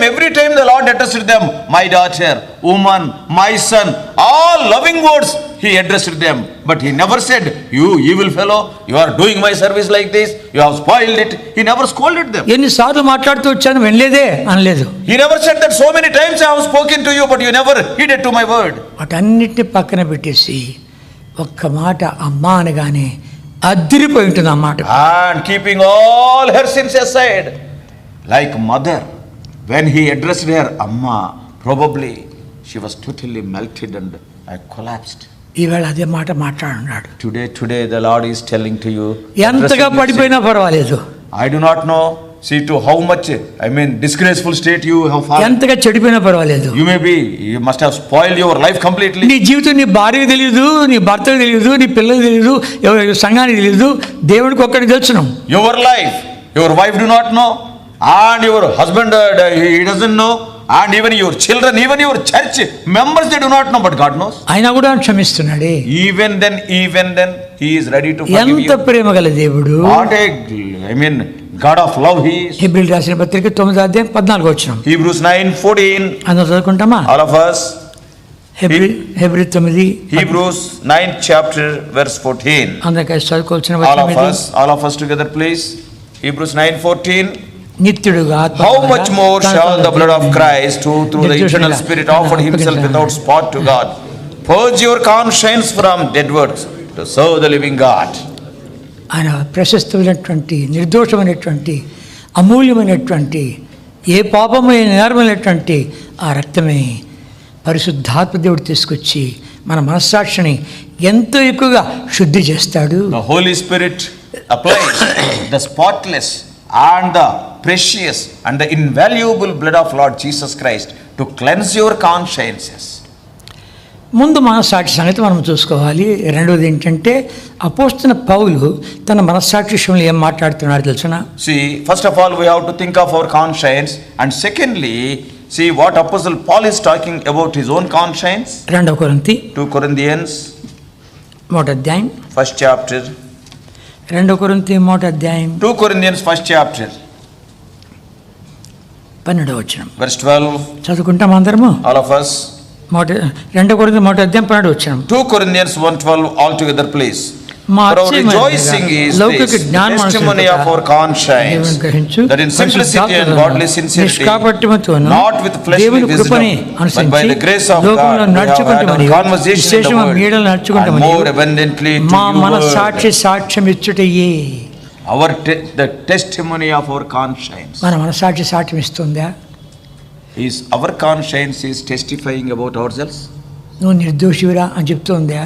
S3: the Lord addressed them, my daughter, woman, my son, all loving words he addressed them. But he never said, you evil fellow, you are doing my service like this, you have spoiled it. He never scolded them.
S2: ఎన్నిసార్లు మాట్లాడుతూ వచ్చాను వినలేదే అనలేదు.
S3: He never said that so many times I have spoken to you, but you never heeded to my word.
S2: వాటన్నిటిని పక్కన పెట్టేసి ఒక్క మాట అమ్మా అనగానే అదిరిపోయి ఉంటుంది ఆ మాట.
S3: And keeping all her sins aside, like mother, when he addressed her Amma, probably she was totally melted and collapsed.
S2: ఈవేళ అదే మాట మాట్లాడున్నాడు.
S3: Today the Lord is telling to you,
S2: ఎంతగా పడిపోయినా పర్వాలేదు.
S3: I do not know, see to how much, disgraceful state you have fallen.
S2: ఎంతగా చెడిపోయినా పర్వాలేదు.
S3: You must have spoiled your life completely.
S2: నీ జీవితం నీ భార్యకు తెలియదు, నీ భర్తకు తెలియదు, నీ పిల్లలకు తెలియదు, సంఘానికి తెలియదు, దేవుడికి ఒక్కడికి తెలుసును.
S3: Your life, your wife do not know, and your husband he doesn't know, and even your children, even your church members, they do not know, but God knows.
S2: ఆయన కూడా క్షమిస్తున్నాడే.
S3: Even then he is ready to forgive you.
S2: ఎంత ప్రేమగల దేవుడు.
S3: What a God of love he is.
S2: హెబ్రీయులకు రాసిన పత్రిక 9వ అధ్యాయం 14వ వచనం.
S3: Hebrews 9:14.
S2: అందరూ చదువుకుంటామా?
S3: All of us.
S2: Hebrew 9.
S3: Hebrews 9th chapter verse 14.
S2: అందరికీ చదువుకోవాల్సిన వచనం ఇది.
S3: All of us together please. Hebrews 9:14.
S2: నిత్యుడుగా
S3: how much more shall the blood of Christ, who through the eternal Spirit offered himself without spot to God, purge your conscience from dead works to serve the living God.
S2: ఆయన ప్రశస్తమైనటువంటి నిర్దోషమైనటువంటి అమూల్యమైనటువంటి ఏ పాపమైన నేరమైనటువంటి ఆ రక్తమే పరిశుద్ధాత్మ దేవుడు తీసుకొచ్చి మన మనస్సాక్షిని ఎంతో ఎక్కువగా శుద్ధి చేస్తాడు.
S3: The Holy Spirit applies the spotless and the precious and the invaluable blood of Lord Jesus Christ to cleanse your consciences.
S2: ముందు మనస్సాక్షి సంగతి మనం చూసుకోవాలి. రెండవది ఏంటంటే అపోస్తలుడైన పౌలు తన మనస్సాక్షి విషయంలో ఏం మాట్లాడుతున్నాడు తెలుసునా?
S3: See, first of all we have to think of our conscience, and secondly see what apostle Paul is talking about his own conscience.
S2: 2 కొరింథీ
S3: 2 Corinthians
S2: 1వ అధ్యాయం
S3: 1st chapter.
S2: 2 కొరింథీ 1వ అధ్యాయం
S3: 2 Corinthians 1st chapter
S2: 12వ వచనం.
S3: verse 12.
S2: చదువుకుంటాం అందరము.
S3: All of us.
S2: 2 కొరింథీ 1వ అధ్యాయం 12వ వచనం.
S3: 2 Corinthians 1:12 all together please. For our rejoicing is this, the testimony of our conscience, that in simplicity and godly sincerity, not with fleshly wisdom, but by the grace of God, we have had our conversation in the word, and more abundantly to you word. the testimony of our conscience.
S2: మన మనసాక్షి సాక్ష్యం ఇస్తుందా?
S3: Is our conscience is testifying about ourselves?
S2: నువ్వు నిర్దోషివిరా అని చెప్తుందా?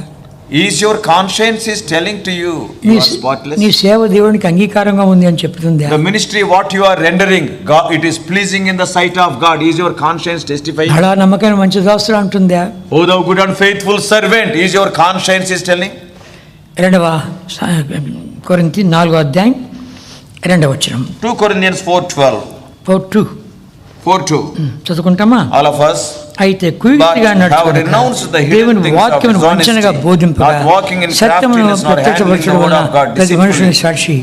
S3: Is your conscience is telling to you you are spotless?
S2: నీ సేవ దేవునికి అంగీకారంగా ఉంది అని చెప్తుందా?
S3: The ministry what you are rendering, God, it is pleasing in the sight of God. Is your conscience testifying?
S2: అలా నమ్మకమైన మంచి దాసుడు అంటుందా?
S3: Oh thou good and faithful servant, is your conscience is telling?
S2: 2వ కొరింథీ 4వ అధ్యాయం 2వ వచనం.
S3: 2 Corinthians 4:12.
S2: 4:2 చదువుకుంటామా?
S3: All of us.
S2: అయితే కుయుక్తిగా నడుచుకొనక దేవుని వాక్యమును వంచనగా బోధింపగా సత్యమును ప్రత్యక్షపరచుట ప్రతి మనుషుని సాక్షి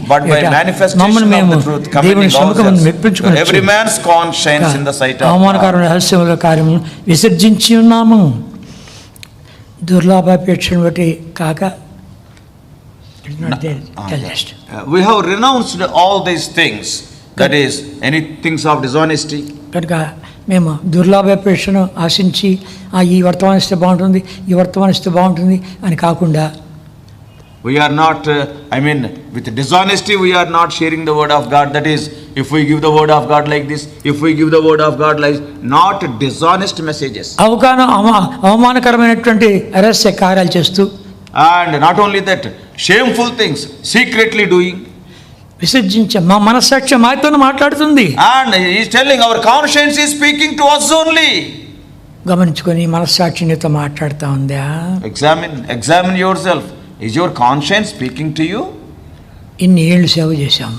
S2: మమ్మల్ని మేము దేవుని సముఖమును మెప్పించుకుని అవమానకరమైన రహస్యముల కార్యములను విసర్జించి ఉన్నాము. దుర్లాభాపేక్షను బట్టి కాక
S3: we have renounced all these things, that is any things of dishonesty.
S2: కనుక మేము దుర్లాభాపేక్షను ఆశించి ఈ వర్తమానం ఇస్తే బాగుంటుంది, ఈ వర్తమానం ఇస్తే బాగుంటుంది అని కాకుండా
S3: we are not with dishonesty we are not sharing the word of God. That is, if we give the word of God like this, if we give the word of God like, not dishonest messages,
S2: అవమానకరమైనటువంటి రహస్య కార్యాలు చేస్తూ,
S3: and not only that, shameful things secretly doing.
S2: విసర్జించే మా మనస్సాక్షి మాతో మాట్లాడుతుంది.
S3: And he is telling our conscience is speaking to us only.
S2: గమనించుకొని మనస్సాక్షి నీతో మాట్లాడుతూ ఉందా?
S3: Examine yourself. Is your conscience speaking to you?
S2: ఇన్ని ఏళ్ళు సేవ చేశాం.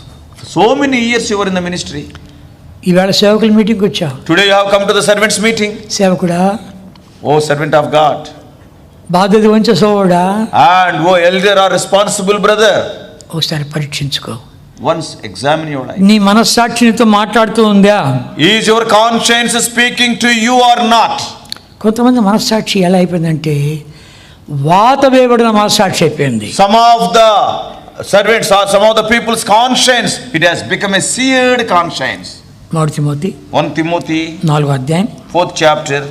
S3: So many years you were in the ministry.
S2: ఈవేళ సేవకుల మీటింగ్కి వచ్చావు.
S3: Today you have come to the servants meeting.
S2: సేవకుడా,
S3: oh servant of God,
S2: బాధ్యత వహించే సోదరుడా,
S3: and oh elder or responsible brother,
S2: ఒకసారి పరీక్షించుకో.
S3: Once examine your life.
S2: నీ మనస్సాక్షి నీతో మాట్లాడుతూ ఉందా?
S3: Is your conscience speaking to you or not?
S2: కొంతమంది మనస్సాక్షి ఎలా అయిపోయిందంటే వాత వేయబడిన మనస్సాక్షి అయిపోయింది.
S3: Some of the servants or some of the people's conscience, it has become a seared conscience.
S2: 1 Timothy 4వ అధ్యాయం
S3: 4th chapter.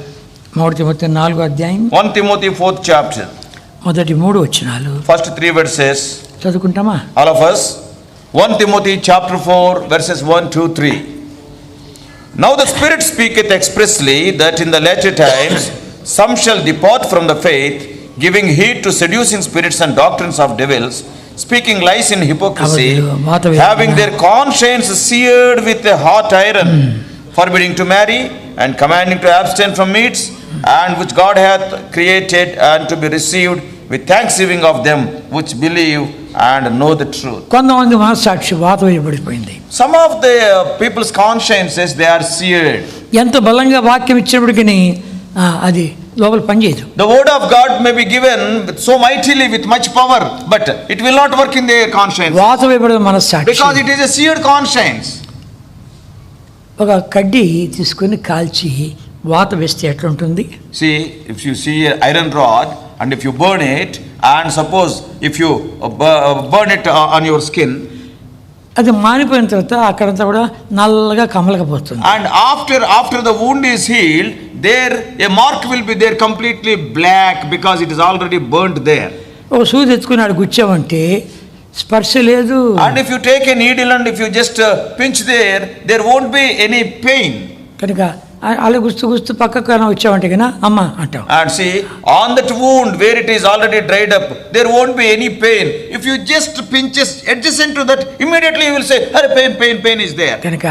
S2: 1 Timothy 4వ అధ్యాయం
S3: 1 Timothy 4th chapter.
S2: మొదటి 3 వచనాలు.
S3: First 3 verses.
S2: చదువుకుంటామా?
S3: All of us. 1 Timothy chapter 4 verses 1, 2, 3. Now the Spirit speaketh expressly that in the latter times some shall depart from the faith, giving heed to seducing spirits and doctrines of devils, speaking lies in hypocrisy, having their conscience seared with a hot iron, forbidding to marry and commanding to abstain from meats, and which God hath created, and to be received with thanksgiving of them which believe and know the truth.
S2: కొంతమంది మనస్సాక్షి వాత వేయబడిపోయింది.
S3: Some of the people's consciences, they are seared.
S2: ఎంత బలంగా వాక్యం ఇచ్చినప్పటికీ అది లోపల పనిచేయదు.
S3: The word of God may be given so mightily with much power, but it will not work in their conscience.
S2: వాత వేయబడిన మనస్సాక్షి,
S3: because it is a seared conscience.
S2: ఒక కడ్డీ తీసుకొని కాల్చి వాత వేస్తే ఎట్లా ఉంటుంది?
S3: See, if you see an iron rod and if you burn it, and suppose if you burn it on your skin,
S2: అది మానిపోయిన తర్వాత అక్కడంతా కూడా నల్లగా కమలకపోతుంది.
S3: And after the wound is healed, there a mark will be there completely black, because it is already burnt there.
S2: ఒక సూది ఎత్తుకున్నాడు గుచ్చామంటే స్పర్శ లేదు.
S3: And if you take a needle and if you just pinch there won't be any pain.
S2: కనుక అలా గుస్తూ పక్కకు వచ్చామంటే కన్నా అమ్మ అంటాం.
S3: And see, on that wound where it is already dried up, there won't be any pain. If you just pinch adjacent to that, immediately you will say, pain is there.
S2: కనుక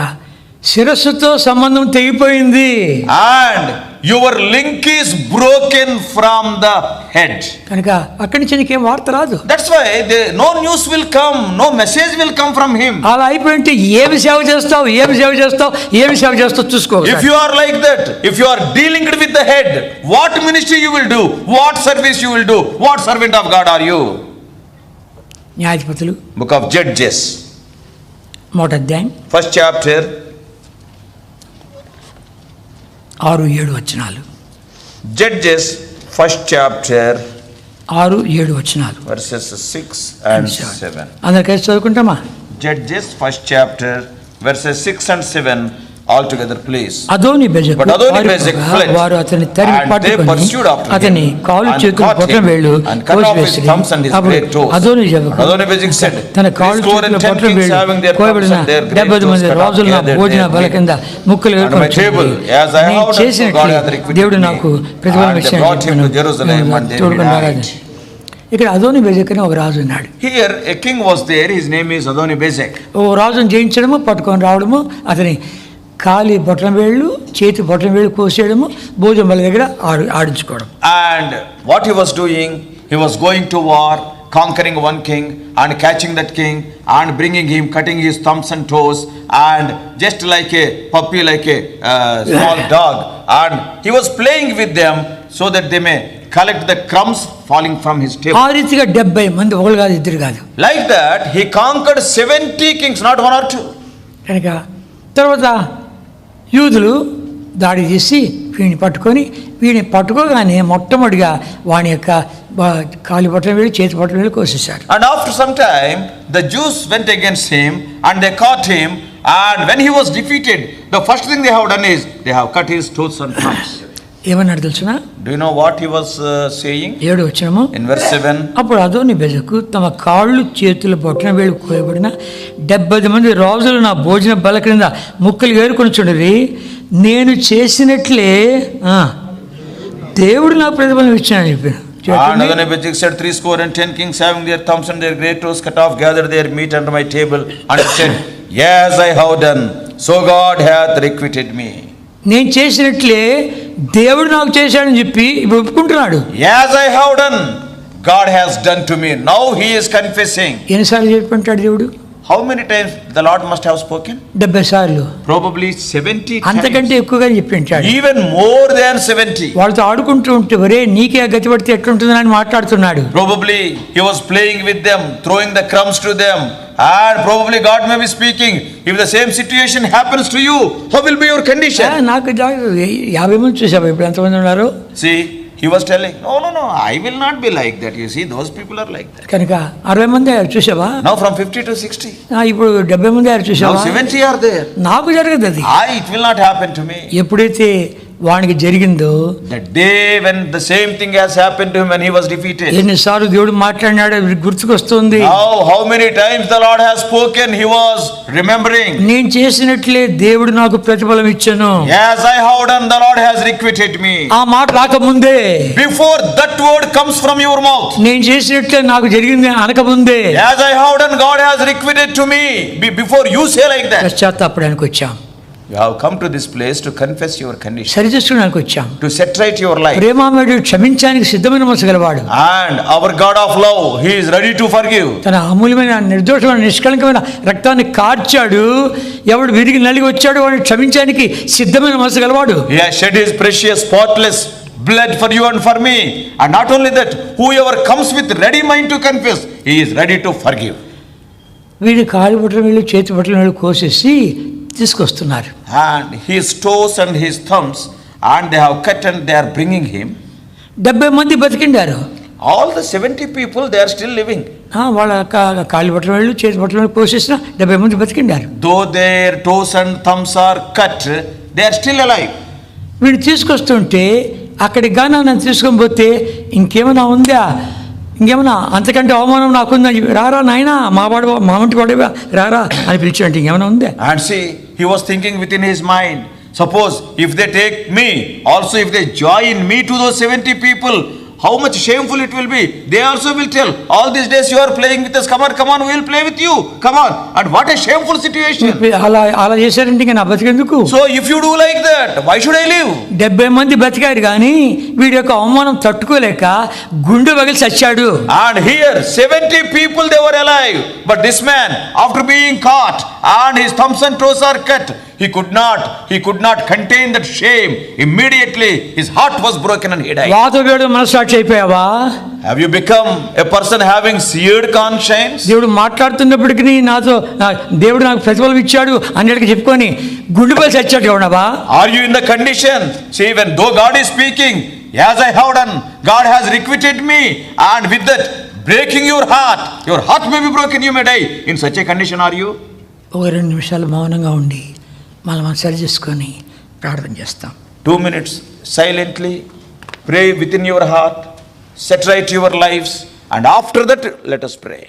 S2: శిరస్సుతో సంబంధం తెగిపోయింది.
S3: And your link is broken from the head.
S2: కనుక అక్కడి నుంచి నీకేం వార్త రాదు.
S3: That's why no news will come, no message will come from him.
S2: అలా అయిపోయింటే ఏమి సేవ చేస్తావు చూసుకో.
S3: If you are like that, if you are dealing with the head, what ministry you will do, what service you will do, what servant of God are you?
S2: న్యాయాధిపతులు
S3: Book of Judges,
S2: 1వ అధ్యాయం
S3: 1st chapter,
S2: 6-7 వచనాలు.
S3: Judges 1st chapter
S2: 6-7 వచనాలు.
S3: verses 6 and 7.
S2: అందరూ కలిసి చదువుకుంటామా?
S3: Judges 1st chapter verses 6 and 7. altogether place.
S2: Adoni బెజెకు
S3: But Adoni-Bezek fled,
S2: వారు అతన్ని తరిమి
S3: and they
S2: పట్టుకొని
S3: pursued after
S2: అతని
S3: him,
S2: కాలు
S3: and
S2: చేతులు
S3: caught
S2: పొట్టం
S3: him,
S2: వేళ్ళు
S3: and cut off his
S2: కోసివేసిరి.
S3: thumbs and his
S2: అప్పుడు
S3: great toes.
S2: Adoni జబకు
S3: And Adoni-Bezek said,
S2: తన కాలు
S3: 'Threescore and
S2: చేతులు
S3: 10
S2: పొట్టం
S3: kings
S2: వేళ్ళు
S3: having their
S2: కోయబడిన
S3: thumbs and their great
S2: 70
S3: toes
S2: మంది
S3: cut off,
S2: రాజులు నా
S3: gathered
S2: భోజన
S3: their
S2: బల
S3: meat
S2: కింద ముక్కలు
S3: on my table, as I
S2: నేను
S3: have done, so God
S2: చేసినట్లు
S3: hath requited
S2: దేవుడు
S3: me.
S2: నాకు ప్రతిఫలం
S3: And they
S2: ఇచ్చాడు
S3: brought him to Jerusalem and they
S2: తోడుకొని
S3: died.
S2: రారాజు. ఇక్కడ అదోని బెజెక్ అని ఒక రాజు ఉన్నాడు.
S3: Here a king was there, his name is Adoni-Bezek.
S2: ఓ రాజును జయించడము పట్టుకొని రావడము అతని కాలి బొట్టం వేళ్ళు చేతి బొట్టం వేళ్ళు కోసేయడము భోజన బల దగ్గర ఆడించుకోవడం.
S3: And what he was doing, he was going to war, conquering one king and catching that king and bringing him, cutting his thumbs and toes, and just like a puppy, like a small dog, and he was playing with them so that they may collect the crumbs falling from his table.
S2: ఆ రీతిగా 70 మంది ఒకరు కాదు ఇద్దరు కాదు.
S3: Like that he conquered 70 kings, not one or two.
S2: కనుక తర్వాత యూదులు దాడి చేసి వీడిని పట్టుకోగానే మొట్టమొదటిగా వాని యొక్క కాలి బొట్టం వేలు చేతి బొట్టం వేలు కోసేశారు.
S3: And after some time the Jews went against him and they caught him, and when he was defeated, the first thing they have done is they have cut his toes and thumbs.
S2: ఏమన్నాడు తెలుసునా?
S3: Do you know what he was saying?
S2: 7 వచనము
S3: In verse 7,
S2: అప్పుడు అదోని బెజకు తమ కాళ్ళు చేతులు బొట్టన వేలు కోయబడిన 70 మంది రాజులు నా భోజన బల క్రింద ముక్కలు ఏరుకొని చూడరి, నేను చేసినట్లే దేవుడు నాకు ప్రతిఫలం ఇచ్చాను చెప్పాను.
S3: and Adoni-Bezek said, 70 and 10 kings having their thumbs and their great toes cut off gathered their meat under my table, and he said, yes, I have done, so God hath requited me.
S2: నేను చేసినట్లే దేవుడు నాకు చేశాడని చెప్పి ఇప్పుడు ఒప్పుకుంటున్నాడు.
S3: Yes, I have done, God has done to me. Now he is confessing.
S2: ఎన్నిసార్లు చెప్పుకుంటాడు దేవుడు?
S3: How many times the Lord must have spoken?
S2: 70 సార్లు.
S3: Probably 70 times.
S2: అంతకంటే ఎక్కువగా చెప్పింటాడు.
S3: Even more than 70.
S2: వాళ్ళతో ఆడుకుంటూ ఉంటే ఒరే నీకే గతి పడితే ఎట్లుంటుందని మాట్లాడుతున్నాడు.
S3: Probably he was playing with them, throwing the crumbs to them, and probably God may be speaking, if the same situation happens to you, how will be your condition?
S2: నాకు 50 మంది చూసావా ఇప్పుడు ఎంతమంది ఉన్నారు?
S3: See, he was telling, no, I will not be like that. You see, those people are like that.
S2: కనుక 60 మంది అయ్యారు చూసావా?
S3: Now from 50 to 60.
S2: ఇప్పుడు 70 మంది అయ్యారు
S3: Now
S2: చూసావా?
S3: 70 are there.
S2: నాకు జరగదు అది.
S3: It will not happen to me.
S2: ఎప్పుడైతే వానికి జరిగిందో,
S3: The day when the same thing has happened to him when he was defeated.
S2: ఎన్నిసార్లు దేవుడు మాట్లాడినాడో గుర్తుకొస్తుంది.
S3: Now how many times the Lord has spoken, he was remembering.
S2: నేను చేసినట్లే దేవుడు నాకు ప్రతిఫలం ఇచ్చాను.
S3: Yes, I have done, the Lord has requited me.
S2: ఆ మాట రాకముందే,
S3: Before that word comes from your mouth.
S2: నేను చేసినట్లే నాకు జరిగింది అనకముందే,
S3: As I have done, God has requited to me. Before you say like that.
S2: పశ్చాత్తాపడానికి వచ్చాం.
S3: You have come to this place to confess your condition,
S2: సరిచేసుకోవడానికి వచ్చాం.
S3: to set right your life.
S2: ప్రేమామయుడు క్షమించడానికి సిద్ధమైన మనసు గలవాడు.
S3: And our God of love, he is ready to forgive.
S2: తన అమూల్యమైన నిర్దోషమైన నిష్కళంకమైన రక్తాన్ని కార్చాడు. ఎవడు విరిగి నలిగి వచ్చాడు వాడిని క్షమించడానికి సిద్ధమైన మనసు గలవాడు.
S3: He has shed his precious spotless blood for you and for me. And not only that, whoever comes with ready mind to confess, he is ready to forgive.
S2: వీడి కాలి బట్టలు వీళ్ళు చేతి బట్టలు వీళ్ళు కోసేసి తీసుకొస్తున్నారు.
S3: And his toes and his thumbs, and they have cut and they are bringing him.
S2: 70 మంది బతికిండారు.
S3: All the 70 people, they are still living.
S2: వాళ్ళ కాలి బట్టలు వీళ్ళు చేతి బట్టలు వీళ్ళు కోసేసిన 70 మంది బతికిండారు.
S3: Though their toes and thumbs are cut, they are still alive.
S2: వీడు తీసుకొస్తుంటే అక్కడికి గానా నన్ను తీసుకొని పోతే ఇంకేమైనా ఉందా, ఇంకేమన్నా అంతకంటే అవమానం నాకుందని చెప్పి రారా నాయనా మా వంటి వాడేవా రారా అని పిలిచాడంటే ఇంకేమైనా ఉందా?
S3: And see, he was thinking within his mind, suppose if they take me, also if they join me to those 70 people, how much shameful it will be. They also will tell, all these days you are playing with us, come on, we will play with you, come on. And what a shameful situation.
S2: అలా చేశారంటే ఇంకా నా బతికెందుకు?
S3: So if you do like that, why should I live?
S2: 70 మంది బతికారు కానీ వీడి యొక్క అవమానం తట్టుకోలేక గుండె పగిలి చచ్చాడు.
S3: And here 70 people they were alive, but this man, after being caught and his thumbs and toes are cut, he could not contain that shame. Immediately his heart was broken and he died.
S2: వాతవేడు మనసాక్షి అయిపోయావా?
S3: Have you become a person having seared conscience?
S2: దేవుడు మాట్లాడుతున్నప్పటికీ నాతో దేవుడు నాకు ప్రతిఫలం ఇచ్చాడు అన్నట్టుగా చెప్పుకొని గుండెపై చచ్చాడు ఎవడవా?
S3: Are you in the condition? See, when though God is speaking, as I have done, God has requited me, and with that breaking your heart may be broken, you may die. In such a condition are you?
S2: ఒక 2 నిమిషాలు మౌనంగా ఉండి మనం సరి చేసుకొని ప్రార్థన చేస్తాం.
S3: 2 minutes silently pray within your heart, set right your lives, and after that let us pray.